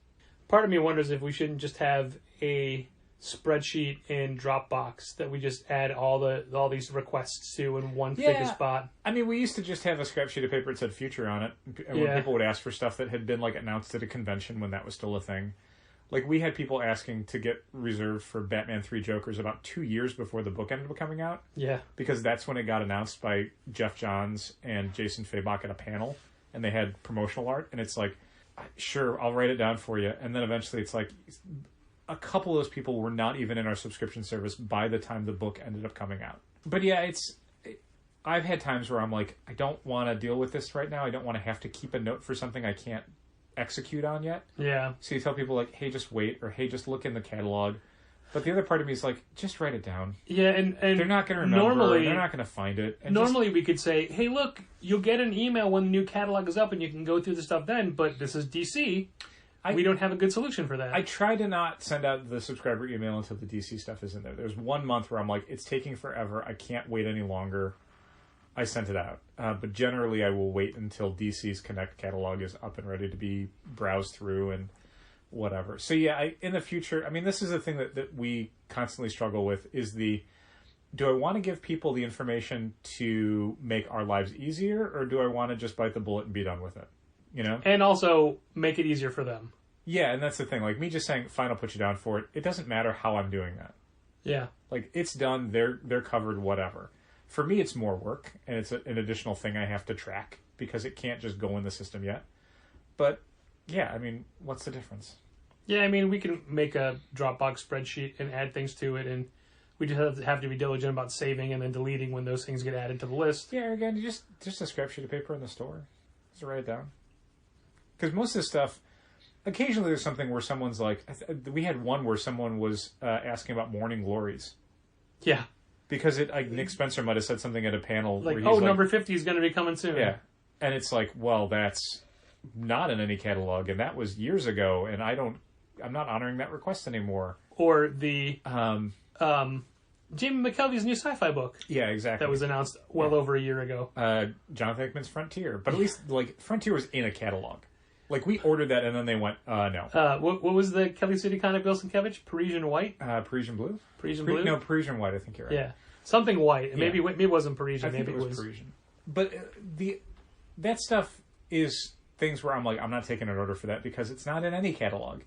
Part of me wonders if we shouldn't just have a spreadsheet in Dropbox that we just add all these requests to in one big spot. I mean, we used to just have a scrap sheet of paper that said future on it. And when people would ask for stuff that had been like announced at a convention when that was still a thing. Like, we had people asking to get reserved for Batman 3 Jokers about 2 years before the book ended up coming out. Yeah. Because that's when it got announced by Jeff Johns and Jason Fabok at a panel. And they had promotional art. And it's like, sure, I'll write it down for you. And then eventually it's like, a couple of those people were not even in our subscription service by the time the book ended up coming out. But yeah, I've had times where I'm like, I don't want to deal with this right now. I don't want to have to keep a note for something I can't execute on yet. Yeah. So you tell people like, hey, just wait, or hey, just look in the catalog. But the other part of me is like, just write it down. Yeah, and they're not going to remember. They're not going to find it. And normally we could say, hey, look, you'll get an email when the new catalog is up and you can go through the stuff then, but this is DC. We don't have a good solution for that. I try to not send out the subscriber email until the DC stuff is in there. There's 1 month where I'm like, it's taking forever. I can't wait any longer. I sent it out. But generally, I will wait until DC's Connect catalog is up and ready to be browsed through and whatever. So yeah, in the future, I mean, this is the thing that we constantly struggle with is do I want to give people the information to make our lives easier, or do I want to just bite the bullet and be done with it? And also make it easier for them. Yeah, and that's the thing. Like, me just saying, fine, I'll put you down for it. It doesn't matter how I'm doing that. Yeah. Like, it's done. They're covered, whatever. For me, it's more work, and it's an additional thing I have to track because it can't just go in the system yet. But, yeah, I mean, what's the difference? Yeah, I mean, we can make a Dropbox spreadsheet and add things to it, and we just have to be diligent about saving and then deleting when those things get added to the list. Yeah, again, just a scrap sheet of paper in the store. Just write it down. Because most of this stuff, occasionally there's something where someone's like, we had one where someone was asking about Morning Glories. Yeah. Because Nick Spencer might have said something at a panel. Like, where he's number 50 is going to be coming soon. Yeah. And it's like, well, that's not in any catalog, and that was years ago, and I'm not honoring that request anymore. Or the Jamie Mckelvie's new sci-fi book. Yeah, exactly. That was announced over a year ago. Jonathan Hickman's Frontier. But at least, like, Frontier was in a catalog. Like, we ordered that, and then they went, no. What was the Kelly City comic Bill Sienkiewicz? Parisian White? Parisian Blue? Parisian Blue? No, Parisian White, I think you're right. Yeah. Something white. Maybe it wasn't Parisian. I think maybe it was Parisian. But that stuff is things where I'm like, I'm not taking an order for that because it's not in any catalog.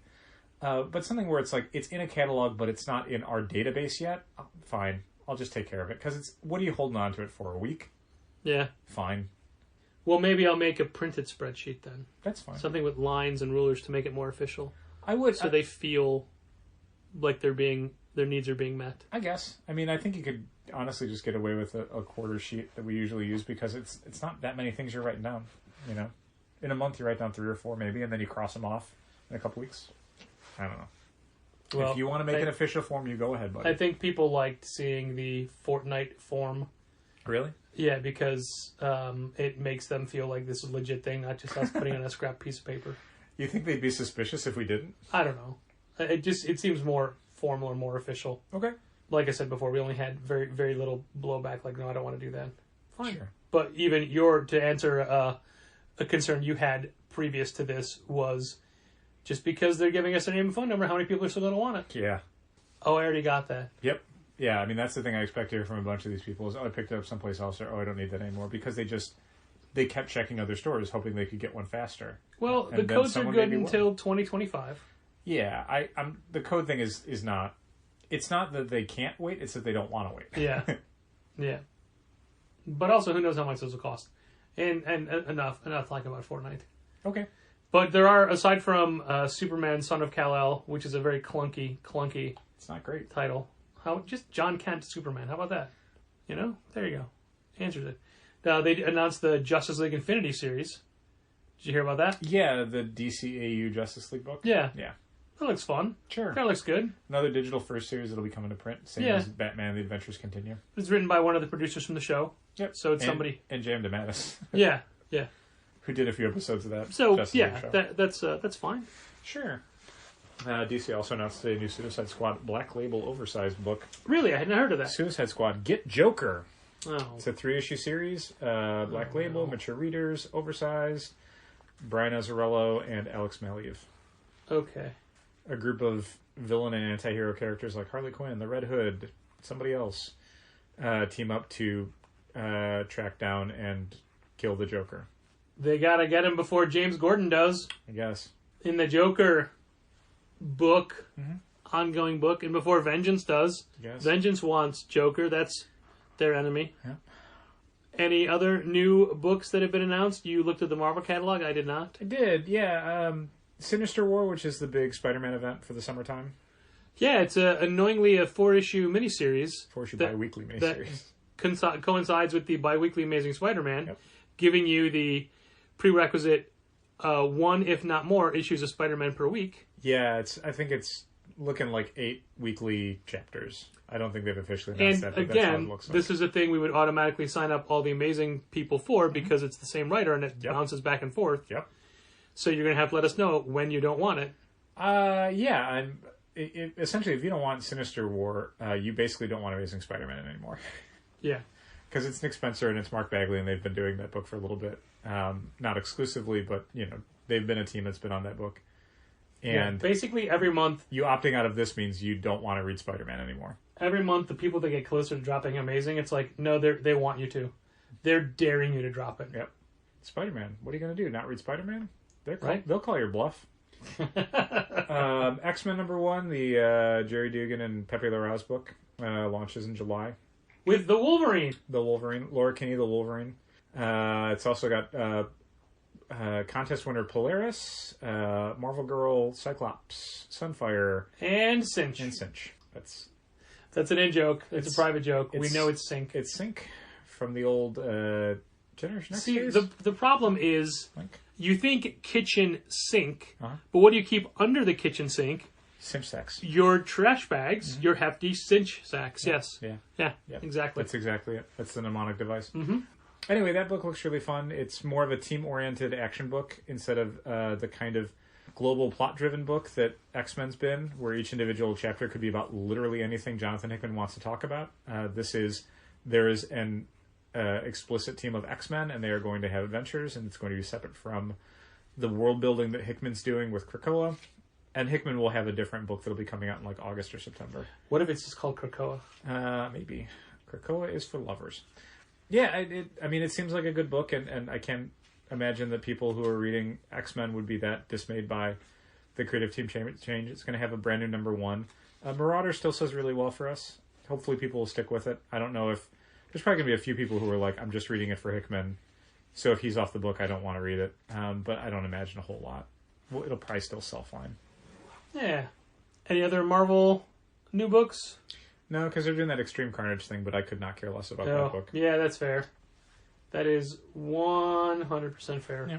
But something where it's like, it's in a catalog, but it's not in our database yet, fine. I'll just take care of it. Because what are you holding on to it for, a week? Yeah. Fine. Well, maybe I'll make a printed spreadsheet then. That's fine. Something with lines and rulers to make it more official. I would. So they feel like their needs are being met. I guess. I mean, I think you could honestly just get away with a quarter sheet that we usually use because it's not that many things you're writing down. In a month you write down 3 or 4 maybe, and then you cross them off in a couple weeks. I don't know. Well, if you want to make an official form, you go ahead, buddy. I think people liked seeing the Fortnite form. Really? Yeah, because it makes them feel like this is a legit thing, not just us putting on a scrap piece of paper. You think they'd be suspicious if we didn't? I don't know. It seems more formal or more official. Okay. Like I said before, we only had very, very little blowback. Like, no, I don't want to do that. Fine. Sure. But even to answer a concern you had previous to this was just because they're giving us their name and phone number, how many people are still going to want it? Yeah. Oh, I already got that. Yep. Yeah, I mean, that's the thing I expect to hear from a bunch of these people is, I picked it up someplace else, or, I don't need that anymore, because they kept checking other stores, hoping they could get one faster. Well, the codes are good until 2025. Yeah, the code thing is not, it's not that they can't wait, it's that they don't want to wait. Yeah. Yeah. But also, who knows how much those will cost. And enough talking about Fortnite. Okay. But there are, aside from Superman, Son of Kal-El, which is a very clunky It's not great. title. Just John Kent Superman. How about that? You know? There you go. Answers it. They announced the Justice League Infinity series. Did you hear about that? Yeah, the DCAU Justice League book. Yeah. Yeah. That looks fun. Sure. That looks good. Another digital first series that'll be coming to print. Same as Batman: The Adventures Continue. It's written by one of the producers from the show. Yep. So it's somebody. And J.M. DeMatteis. Yeah. Who did a few episodes of that. So Justice League show. that's fine. Sure. DC also announced a new Suicide Squad Black Label oversized book. Really? I hadn't heard of that. Suicide Squad Get Joker. Oh. It's a 3-issue series. Black Label, mature readers, oversized. Brian Azzarello and Alex Maliev. Okay. A group of villain and anti-hero characters like Harley Quinn, the Red Hood, somebody else, team up to track down and kill the Joker. They gotta get him before James Gordon does. I guess. In the Joker book, ongoing book, and before Vengeance does. Yes. Vengeance wants Joker. That's their enemy. Yeah. Any other new books that have been announced? You looked at the Marvel catalog. I did not. I did, yeah. Sinister War, which is the big Spider-Man event for the summertime. Yeah, it's annoyingly a 4-issue miniseries. 4-issue bi-weekly miniseries. That coincides with the bi-weekly Amazing Spider-Man, Yep. giving you the prerequisite 1, if not more, issues of Spider-Man per week. Yeah, I think it's looking like 8 weekly chapters. I don't think they've officially announced that, but that's how it again, looks like. this is a thing we would automatically sign up all the amazing people for because it's the same writer and it bounces back and forth. Yep. So you're going to have to let us know when you don't want it. Yeah. Essentially, if you don't want Sinister War, you basically don't want Amazing Spider-Man anymore. Yeah. Because it's Nick Spencer and it's Mark Bagley, and they've been doing that book for a little bit. Not exclusively, but, they've been a team that's been on that book. And basically every month, you opting out of this means you don't want to read Spider-Man anymore. every month, the people that get closer to dropping Amazing, it's like, no, they want you to. They're daring you to drop it. Yep. Spider-Man. What are you going to do? Not read Spider-Man? Right. They'll call your bluff. X-Men #1, the Jerry Dugan and Pepe Larraz book, launches in July. With the Wolverine. The Wolverine. Laura Kinney, the Wolverine. It's also got contest winner Polaris, Marvel Girl, Cyclops, Sunfire, And Cinch. That's an in-joke. It's a private joke. We know it's Sync. It's Sync from the old Generation X See, days? the problem is, Link? you think kitchen sink, Uh-huh. but what do you keep under the kitchen sink? Cinch sacks. Your trash bags, your hefty cinch sacks. Yes. Yeah. Yeah, Yep. exactly. That's exactly it. That's the mnemonic device. Mm-hmm. Anyway, that book looks really fun. It's more of a team-oriented action book instead of the kind of global plot-driven book that X-Men's been, where each individual chapter could be about literally anything Jonathan Hickman wants to talk about. There is an explicit team of X-Men, and they are going to have adventures, and it's going to be separate from the world building that Hickman's doing with Krakoa. And Hickman will have a different book that'll be coming out in like August or September. What if it's just called Krakoa? Maybe. Krakoa is for lovers. Yeah, it seems like a good book, and I can't imagine that people who are reading X-Men would be that dismayed by the creative team change. It's going to have a brand new #1. Marauder still says really well for us. Hopefully people will stick with it. I don't know if... There's probably going to be a few people who are like, I'm just reading it for Hickman, so if he's off the book, I don't want to read it. But I don't imagine a whole lot. Well, it'll probably still sell fine. Yeah. Any other Marvel new books? No, because they're doing that Extreme Carnage thing, but I could not care less about that book. Yeah, that's fair. That is 100% fair. Yeah.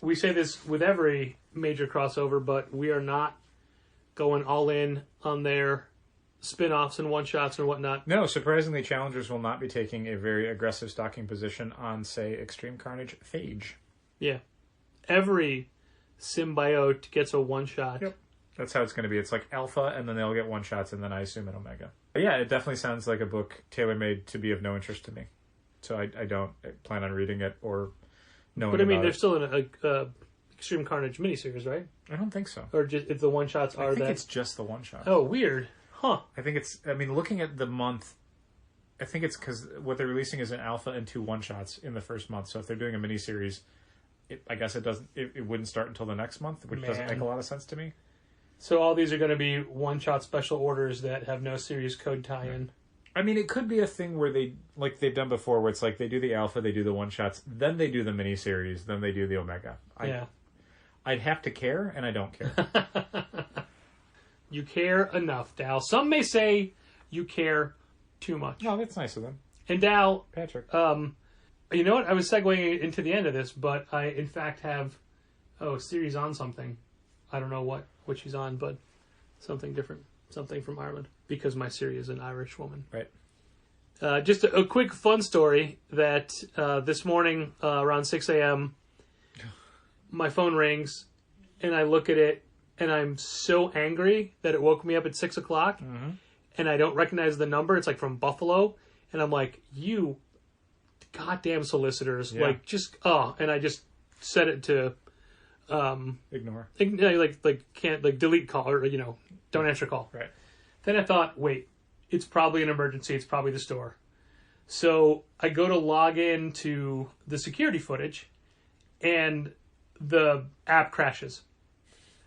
We say this with every major crossover, but we are not going all in on their spin-offs and one-shots and whatnot. No, surprisingly, Challengers will not be taking a very aggressive stocking position on, say, Extreme Carnage Phage. Yeah. Every symbiote gets a one-shot. Yep. That's how it's going to be. It's like Alpha, and then they'll get one-shots, and then I assume an Omega. But yeah, it definitely sounds like a book tailor-made to be of no interest to me. So I don't plan on reading it or knowing But I mean, about there's it. still an Extreme Carnage miniseries, right? I don't think so. Or just if the one-shots are I think that... it's just the one-shot. Oh, weird. Huh. I think it's... I mean, looking at the month, I think it's because what they're releasing is an Alpha and 2 one-shots in the first month. So if they're doing a miniseries, I guess it wouldn't start until the next month, which doesn't make a lot of sense to me. So all these are going to be one-shot special orders that have no series code tie-in. I mean, it could be a thing where they, like they've done before, where it's like they do the Alpha, they do the one-shots, then they do the miniseries, then they do the Omega. I'd have to care, and I don't care. You care enough, Dal. Some may say you care too much. No, that's nice of them. And Dal, Patrick. you know what? I was segueing into the end of this, but I, in fact, have Siri's on something. I don't know what she's on, but something different. Something from Ireland. Because my Siri is an Irish woman. Right. Just a quick fun story that this morning around 6 a.m., my phone rings, and I look at it, and I'm so angry that it woke me up at 6 o'clock, and I don't recognize the number. It's like from Buffalo, and I'm like, you goddamn solicitors. Yeah. Like, just, and I just set it to... Ignore. Can't, delete call, or, don't answer call. Right. Then I thought, wait, it's probably an emergency. It's probably the store. So I go to log in to the security footage, and the app crashes.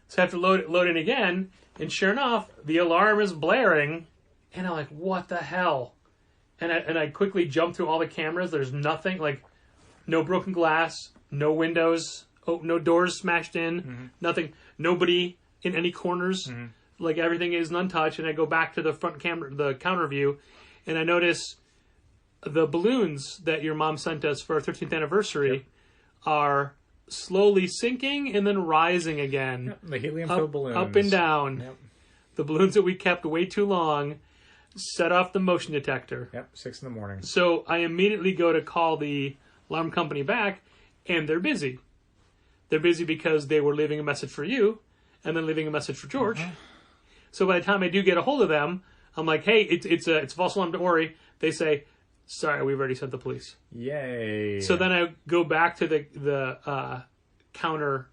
So I have to load in again, and sure enough, the alarm is blaring, and I'm like, what the hell? And I quickly jump through all the cameras. There's nothing, no broken glass, no windows, no doors smashed in, nothing, nobody in any corners. Everything is untouched. And I go back to the front camera, the counter view, and I notice the balloons that your mom sent us for our 13th anniversary are slowly sinking and then rising again. Yep, the helium-filled balloons. Up and down. Yep. The balloons that we kept way too long set off the motion detector. Yep, 6 in the morning. So I immediately go to call the alarm company back, and they're busy. They're busy because they were leaving a message for you and then leaving a message for George. So by the time I do get a hold of them, I'm like, hey, it's a false alarm, don't worry. They say, sorry, we've already sent the police. Yay. So then I go back to the counter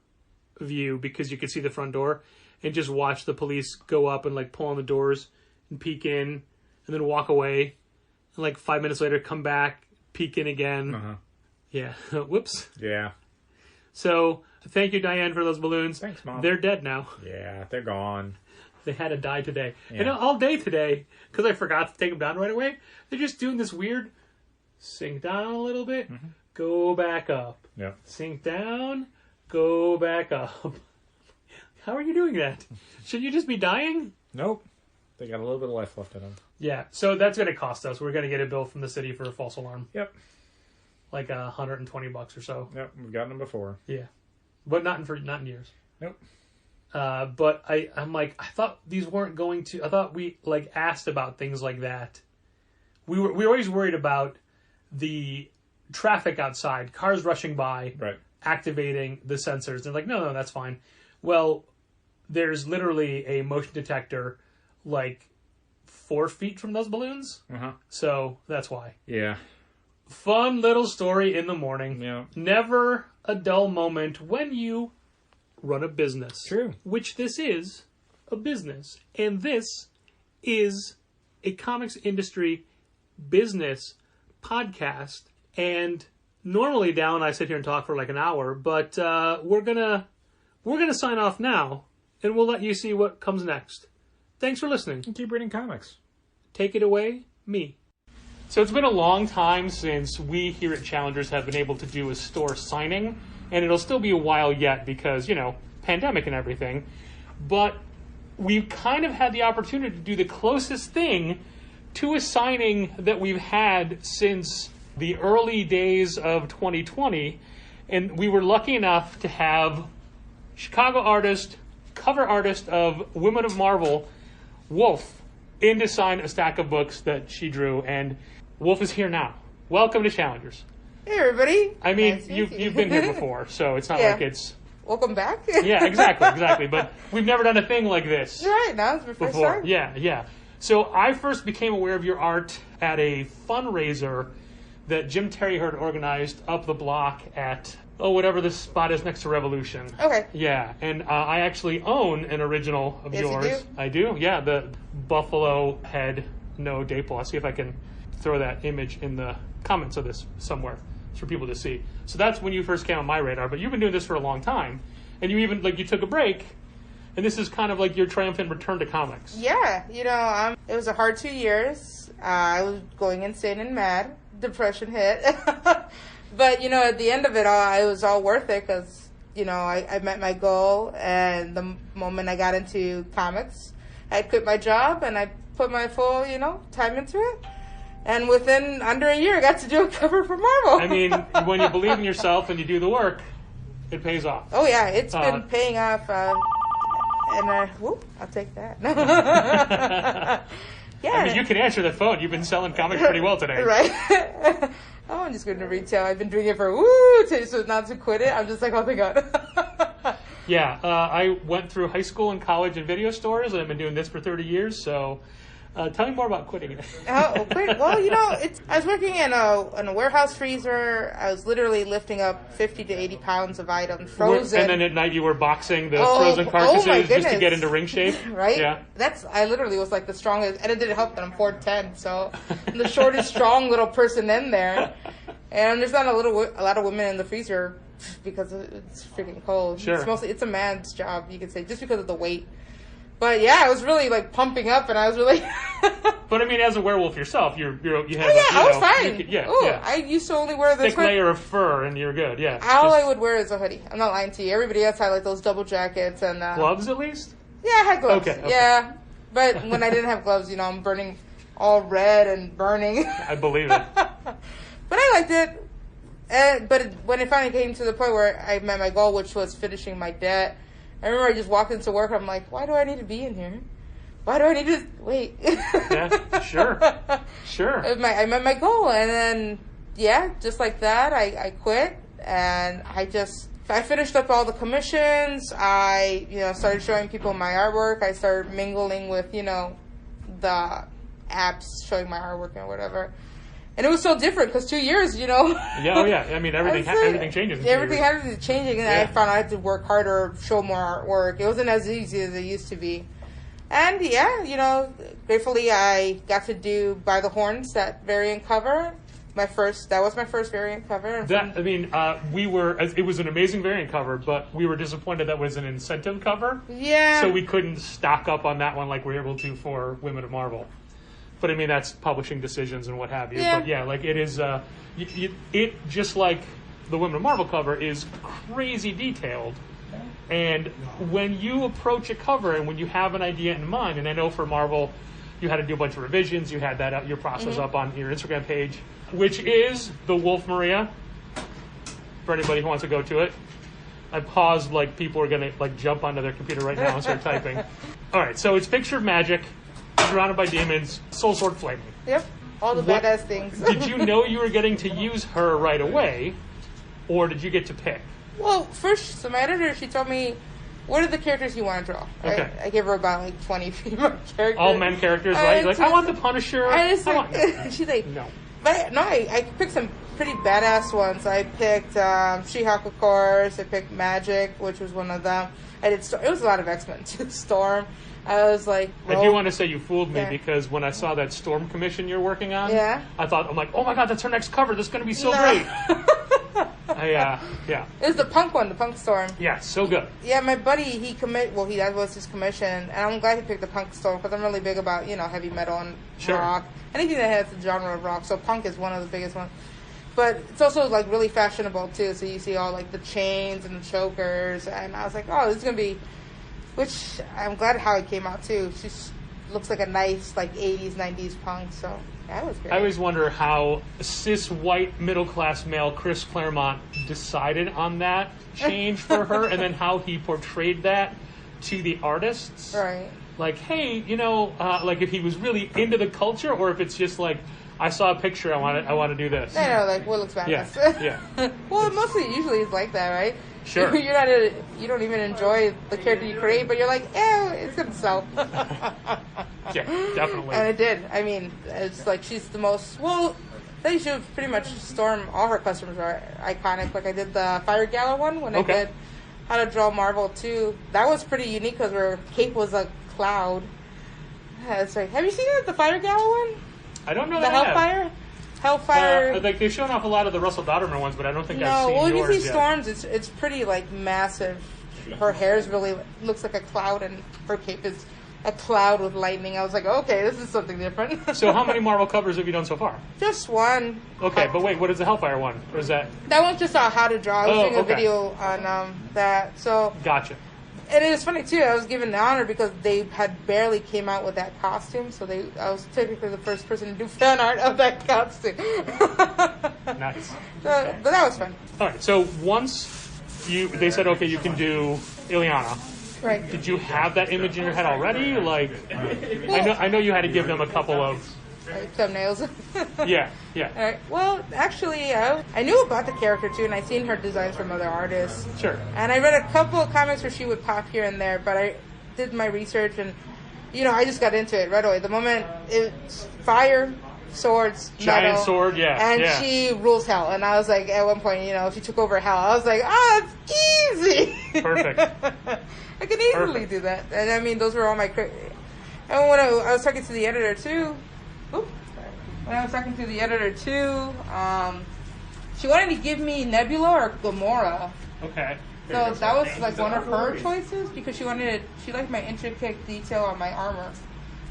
view because you could see the front door and just watch the police go up and pull on the doors and peek in and then walk away. And 5 minutes later, come back, peek in again. Yeah. Whoops. Yeah. So thank you, Diane, for those balloons. Thanks, Mom. They're dead now. Yeah, they're gone. They had to die today. Yeah. And all day today, because I forgot to take them down right away, they're just doing this weird sink down a little bit, go back up. Yep. Sink down, go back up. How are you doing that? Should you just be dying? Nope. They got a little bit of life left in them. Yeah, so that's going to cost us. We're going to get a bill from the city for a false alarm. Yep. Like $120 or so. Yep, we've gotten them before. Yeah. But not in years. Nope. But I'm like, I thought these weren't going to... I thought we, asked about things like that. We were always worried about the traffic outside, cars rushing by, right, activating the sensors. They're like, no, that's fine. Well, there's literally a motion detector, 4 feet from those balloons. So that's why. Yeah. Fun little story in the morning. Yeah. Never a dull moment when you run a business. True. Which this is a business. And this is a comics industry business podcast. And normally Dal and I sit here and talk for an hour, but we're gonna sign off now, and we'll let you see what comes next. Thanks for listening. And keep reading comics. Take it away, me. So it's been a long time since we here at Challengers have been able to do a store signing, and it'll still be a while yet because, pandemic and everything. But we've kind of had the opportunity to do the closest thing to a signing that we've had since the early days of 2020. And we were lucky enough to have Chicago artist, cover artist of Women of Marvel, Wolf, in to sign a stack of books that she drew, and Wolf is here now. Welcome to Challengers. Hey, everybody. I mean, Nice you've been here before, so it's not like it's... Welcome back. Yeah, exactly. But we've never done a thing like this. You're right, now it's my first Before. time. Yeah. So I first became aware of your art at a fundraiser that Jim Terry had organized up the block at, whatever this spot is next to Revolution. Okay. Yeah, and I actually own an original of Yes, you yours. do? I do, yeah, the Buffalo Head No Daypole. I'll see if I can throw that image in the comments of this somewhere for people to see. So that's when you first came on my radar, but you've been doing this for a long time. And you even, you took a break, and this is kind of like your triumphant return to comics. Yeah, it was a hard 2 years. I was going insane and mad. Depression hit. But, at the end of it all, it was all worth it because I met my goal, and the moment I got into comics, I quit my job and I put my full, time into it. And within under a year, I got to do a cover for Marvel. I mean, when you believe in yourself and you do the work, it pays off. Oh yeah, it's been paying off. I'll take that. Yeah. I mean, you can answer the phone. You've been selling comics pretty well today. Right. I'm just going to retail. I've been doing it for so not to quit it. I'm just like, oh my God. Yeah, I went through high school and college in video stores, and I've been doing this for 30 years, so tell me more about quitting it. Well, I was working in a warehouse freezer. I was literally lifting up 50 to 80 pounds of items, frozen. And then at night you were boxing the frozen carcasses just to get into ring shape? Right? Yeah. I literally was like the strongest, and it didn't help that I'm 4'10", so I'm the shortest, strong little person in there. And there's not a lot of women in the freezer because it's freaking cold. Sure. It's a man's job, you could say, just because of the weight. But yeah, I was really like pumping up, and I was really. But I mean, as a werewolf yourself, you have. I was fine. Yeah. I used to only wear this thick layer of fur, and you're good. Yeah. All I would wear is a hoodie. I'm not lying to you. Everybody else had like those double jackets and gloves, at least. Yeah, I had gloves. Okay. Yeah, but when I didn't have gloves, I'm burning all red and burning. I believe it. But I liked it. But when it finally came to the point where I met my goal, which was finishing my debt. I remember I just walked into work. I'm like, why do I need to be in here? Why do I need to wait? Yeah, sure. I met my goal, and then just like that, I quit, and I finished up all the commissions. I started showing people my artwork. I started mingling with the apps showing my artwork and whatever. And it was so different because 2 years, Yeah, oh yeah. I mean, everything changes. Everything had to be changing, and I found I had to work harder, show more artwork. It wasn't as easy as it used to be. And gratefully I got to do By the Horns, that variant cover. That was my first variant cover. It was an amazing variant cover, but we were disappointed that was an incentive cover. Yeah. So we couldn't stock up on that one like we were able to for Women of Marvel. But I mean, that's publishing decisions and what have you. Yeah. But yeah, like it is, it just like the Women of Marvel cover is crazy detailed. And when you approach a cover and when you have an idea in mind, and I know for Marvel, you had to do a bunch of revisions. You had that your process up on your Instagram page, which is the Wolf Maria. For anybody who wants to go to it, I paused like people are gonna like jump onto their computer right now and start typing. All right, so it's picture of magic. Surrounded by demons, soul sword flaming. Yep, all the badass things. Did you know you were getting to use her right away, or did you get to pick? Well, first, so my editor, she told me, what are the characters you want to draw? Right? Okay. I gave her about like 20 female characters. All men characters, right? Like, I want the Punisher. She's like, no. But no, I picked some pretty badass ones. I picked She-Hulk, of course. I picked Magic, which was one of them. It was a lot of X-Men too. Storm. I was like, I do want to say you fooled me because when I saw that Storm commission you're working on, I'm like, oh my God, that's her next cover. That's going to be so great. Yeah. It was the Punk one, the Punk Storm. Yeah, so good. Yeah, my buddy, that was his commission, and I'm glad he picked the Punk Storm because I'm really big about, heavy metal and rock. Anything that has the genre of rock, so punk is one of the biggest ones. But it's also, like, really fashionable, too, so you see all, like, the chains and the chokers, and I was like, oh, this is going to be... Which I'm glad how it came out too. She looks like a nice like 80s, 90s punk. So that was great. I always wonder how cis white middle class male Chris Claremont decided on that change for her, and then how he portrayed that to the artists. Right. Like, hey, like if he was really into the culture, or if it's just like, I saw a picture, I want to do this. I know, like what looks badass. Yeah. Well, usually it's like that, right? Sure. You don't even enjoy the character you create, but you're like, it's gonna sell. Yeah, definitely. And it did. I mean, it's like she's the most. Well, they should pretty much Storm. All her customers are iconic. Like I did the Fire Gala one when I did How to Draw Marvel 2. That was pretty unique because her cape was a cloud. Yeah, it's like, have you seen the Fire Gala one? I don't know the that Hellfire. Like they've shown off a lot of the Russell Dodderman ones, but I don't think I've seen yours yet. No, well, if you see Storm's, it's pretty like massive. Her hair is really looks like a cloud, and her cape is a cloud with lightning. I was like, okay, this is something different. So how many Marvel covers have you done so far? Just one. Okay, but wait, what is the Hellfire one? Or is that... That one's just how to draw. I was doing a okay. video on that. So Gotcha. And it was funny too. I was given the honor because they had barely came out with that costume, so I was technically the first person to do fan art of that costume. Nice. But that was fun. All right. So once they said, okay, you can do Ileana. Right. Did you have that image in your head already? Like, I know you had to give them a couple of thumbnails. Yeah. All right. Well, actually, I knew about the character too, and I seen her designs from other artists. Sure. And I read a couple of comics where she would pop here and there, but I did my research, and I just got into it right away. The moment it's fire, swords, giant metal, sword, and she rules hell. And I was like, at one point, she took over hell. I was like, it's easy. Perfect. I can easily do that. And I mean, those were all my. And when I was talking to the editor too. When I was talking to the editor too, she wanted to give me Nebula or Gamora. Okay. So that was like one of her choices because she liked my intricate detail on my armor.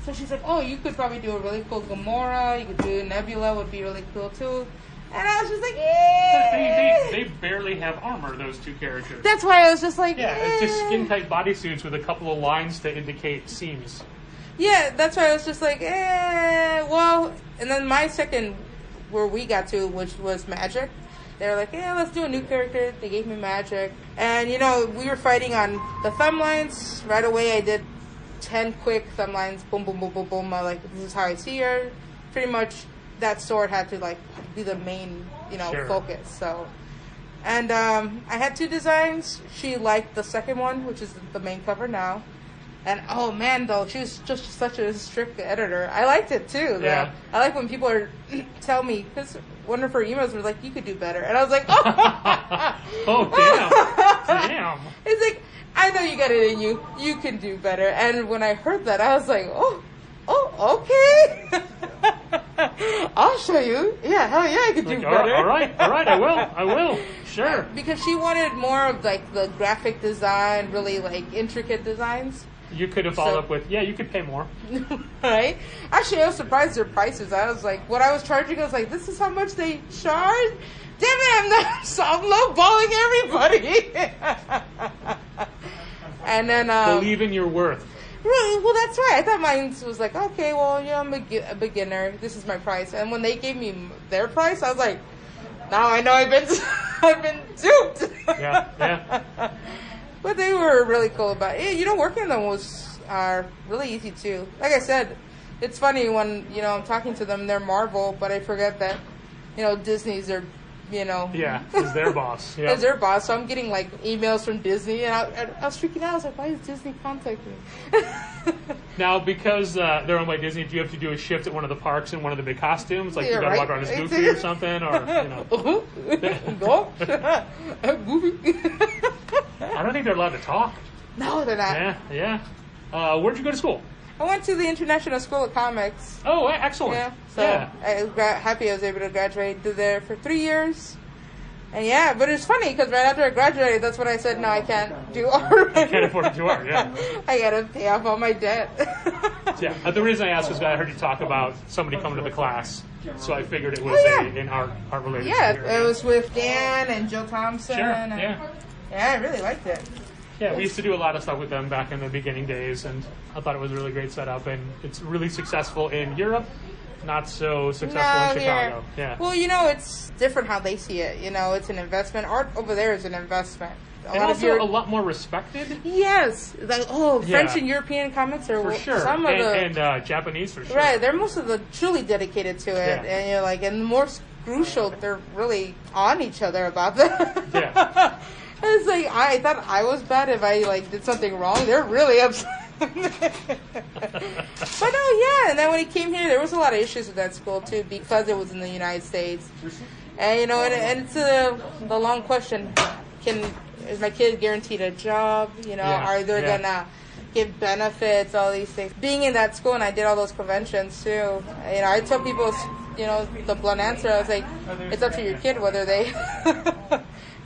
So she's like, oh, you could probably do a really cool Gamora. You could do Nebula, would be really cool too. And I was just like, yeah. They barely have armor, those two characters. That's why I was just like, yeah. It's just skin tight bodysuits with a couple of lines to indicate seams. Yeah, that's why I was just like, well, and then my second, where we got to, which was Magic, they were like, let's do a new character. They gave me Magic. And, we were fighting on the thumb lines. Right away, I did 10 quick thumb lines. Boom, boom, boom, boom, boom. I this is how I see her. Pretty much, that sword had to, be the main, sure. focus. So, and I had 2 designs. She liked the second one, which is the main cover now. And, oh, man, though, she was just such a strict editor. I liked it, too. Yeah. I like when people tell me, because one of her emails was like, you could do better. And I was like, oh. Oh, damn. It's like, I know you got it in you. You can do better. And when I heard that, I was like, oh, okay. I'll show you. Yeah, hell yeah, I could do better. All right, I will. Sure. Because she wanted more of, the graphic design, really, intricate designs. You could have followed up with, you could pay more. Right? Actually, I was surprised at their prices. I was like, what I was charging, I was like, this is how much they charge? Damn it, I'm lowballing everybody. And then... believe in your worth. Really? Well, that's right. I thought mine was like, okay, well, I'm a beginner. This is my price. And when they gave me their price, I was like, now I know I've been duped. Yeah. But they were really cool about it. Working on them was really easy too. Like I said, it's funny when, I'm talking to them, they're Marvel, but I forget that, Disney's their, Yeah, is their boss. Yeah. Is their boss. So I'm getting, emails from Disney, and I was freaking out. I was like, why is Disney contacting me? Now, because they're owned by Disney, do you have to do a shift at one of the parks in one of the big costumes? Like, Yeah, you gotta right. walk around as Goofy or something, or, Go. Goofy. I don't think they're allowed to talk. No, they're not. Yeah. Where'd you go to school? I went to the International School of Comics. Oh, excellent. Yeah, so I was happy I was able to graduate. Did there for 3 years. And but it's funny because right after I graduated, that's when I said, no, I can't do art. I can't afford to do art, yeah. I gotta pay off all my debt. Yeah, the reason I asked was I heard you talk about somebody coming to the class, so I figured it was an art-related Yeah, it was with Dan and Joe Thompson. Sure, and, yeah, I really liked it. Yeah, we used to do a lot of stuff with them back in the beginning days, and I thought it was a really great setup, and it's really successful in Europe, not so successful in Chicago. Yeah. Well, it's different how they see it. It's an investment. Art over there is an investment. A lot more respected. Yes. French and European comics are for sure. Some of and Japanese for sure. Right. They're most of the truly dedicated to it. Yeah. And and more crucial, they're really on each other about that. Yeah. It's like, I thought I was bad if I did something wrong. They're really upset. But and then when he came here, there was a lot of issues with that school too because it was in the United States. And and it's the long question: is my kid guaranteed a job? Are they gonna give benefits? All these things. Being in that school, and I did all those conventions too. I tell people, the blunt answer. I was like, it's up to your kid whether they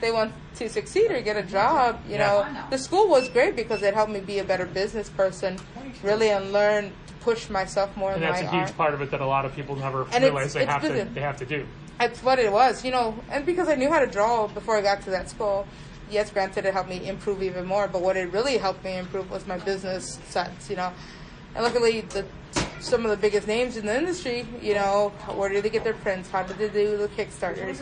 they want to succeed or get a job. The school was great because it helped me be a better business person. really, and learn to push myself more in And my that's a huge art. part of it that a lot of people never And realize they it's have business. to do. That's what it was, and because I knew how to draw before I got to that school. Yes, granted, it helped me improve even more, but what it really helped me improve was my business sense, And luckily, some of the biggest names in the industry, where do they get their prints? How do they do the Kickstarters?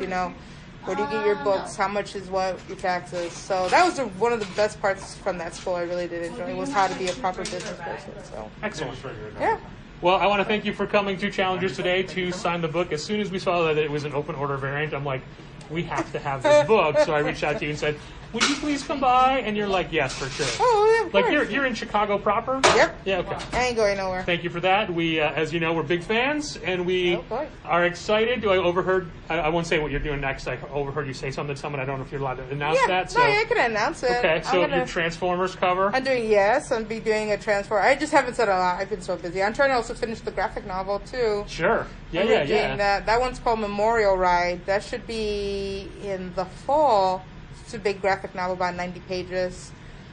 Where do you get your books? How much is what? Your taxes? So that was one of the best parts from that school I really did enjoy, was how to be a proper business person. So Excellent. yeah. Well, I want to thank you for coming to Challengers today to sign the book. As soon as we saw that it was an open order variant, I'm like, we have to have this book. So I reached out to you and said, would you please come by? And you're like, yes, for sure. Oh, yeah, of Like, course. you're in Chicago proper? Yep. Yeah, okay. I ain't going nowhere. Thank you for that. We, as you know, we're big fans, and we Okay. are excited. I won't say what you're doing next. I overheard you say something to someone. I don't know if you're allowed to announce Yeah, that. So. no, yeah, I can announce it. Okay, so your Transformers cover. I'm doing a transfer. I just haven't said a lot. I've been so busy. I'm trying to also finish the graphic novel too. Sure. Yeah, I'm yeah, doing yeah. That one's called Memorial Ride. That should be in the fall. It's a big graphic novel, about 90 pages.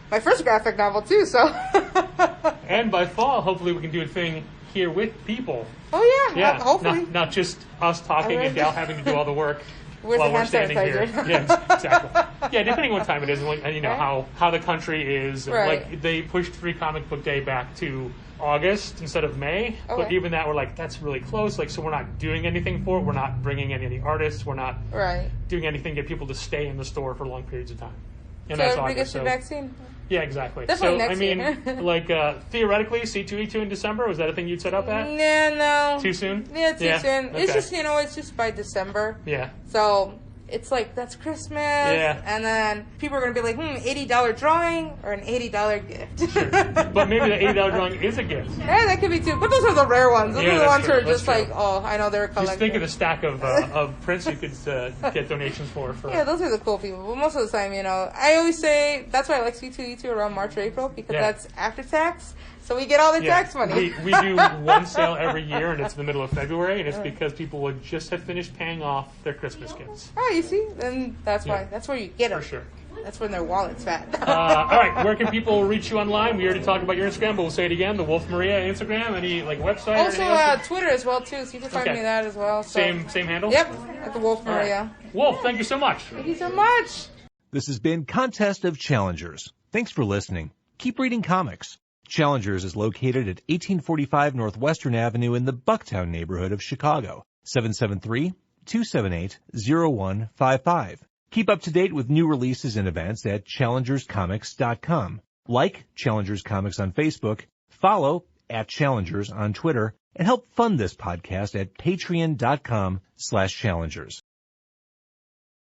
My first graphic novel too, so. And by fall, hopefully we can do a thing here with people. Oh yeah, Yeah, hopefully. not just us talking and Gal having to do all the work Where's while the we're hand standing here. sanitizer? Yeah, exactly. Yeah, depending on what time it is, and Right. how the country is. Right. Like they pushed Free Comic Book Day back to August instead of May. But Okay. even that, we're like, that's really close. Like, so we're not doing anything for it. We're not bringing any of the artists. We're not Right. doing anything to get people to stay in the store for long periods of time. And So that's everybody August. gets your vaccine? Yeah, exactly. Definitely so next I mean, year. theoretically, C2E2 in December, was that a thing you'd set up at? Yeah, no. Too soon? Yeah, too soon. Okay. It's just, it's just by December. Yeah. So it's like, that's Christmas. Yeah. And then people are going to be like, $80 drawing or an $80 gift. Sure. But maybe the $80 drawing is a gift. Yeah, that could be too. But those are the rare ones. Those Yeah, are the that's ones who true. are just That's like, true. oh, I know they're collecting. Just think of the stack of prints you could get donations for. Yeah, those are the cool people. But most of the time, I always say that's why I like C2E2 around March or April, because Yeah. that's after tax. So we get all the tax money. We do one sale every year, and it's in the middle of February, and it's because people would just have finished paying off their Christmas gifts. Oh, you see? Then that's why. Yeah. That's where you get them. For sure. That's when their wallet's fat. All right, where can people reach you online? We already talked about your Instagram, but we'll say it again. The Wolf Maria Instagram, any website? or Also, anything else? Twitter as well too. So you can find Okay. me that as well. So. Same handle? Yep, at the Wolf All right. Maria. Wolf, thank you so much. Thank you so much. This has been Contest of Challengers. Thanks for listening. Keep reading comics. Challengers is located at 1845 Northwestern Avenue in the Bucktown neighborhood of Chicago. 773-278-0155. Keep up to date with new releases and events at challengerscomics.com. Like Challengers Comics on Facebook, follow @Challengers on Twitter, and help fund this podcast at patreon.com/challengers.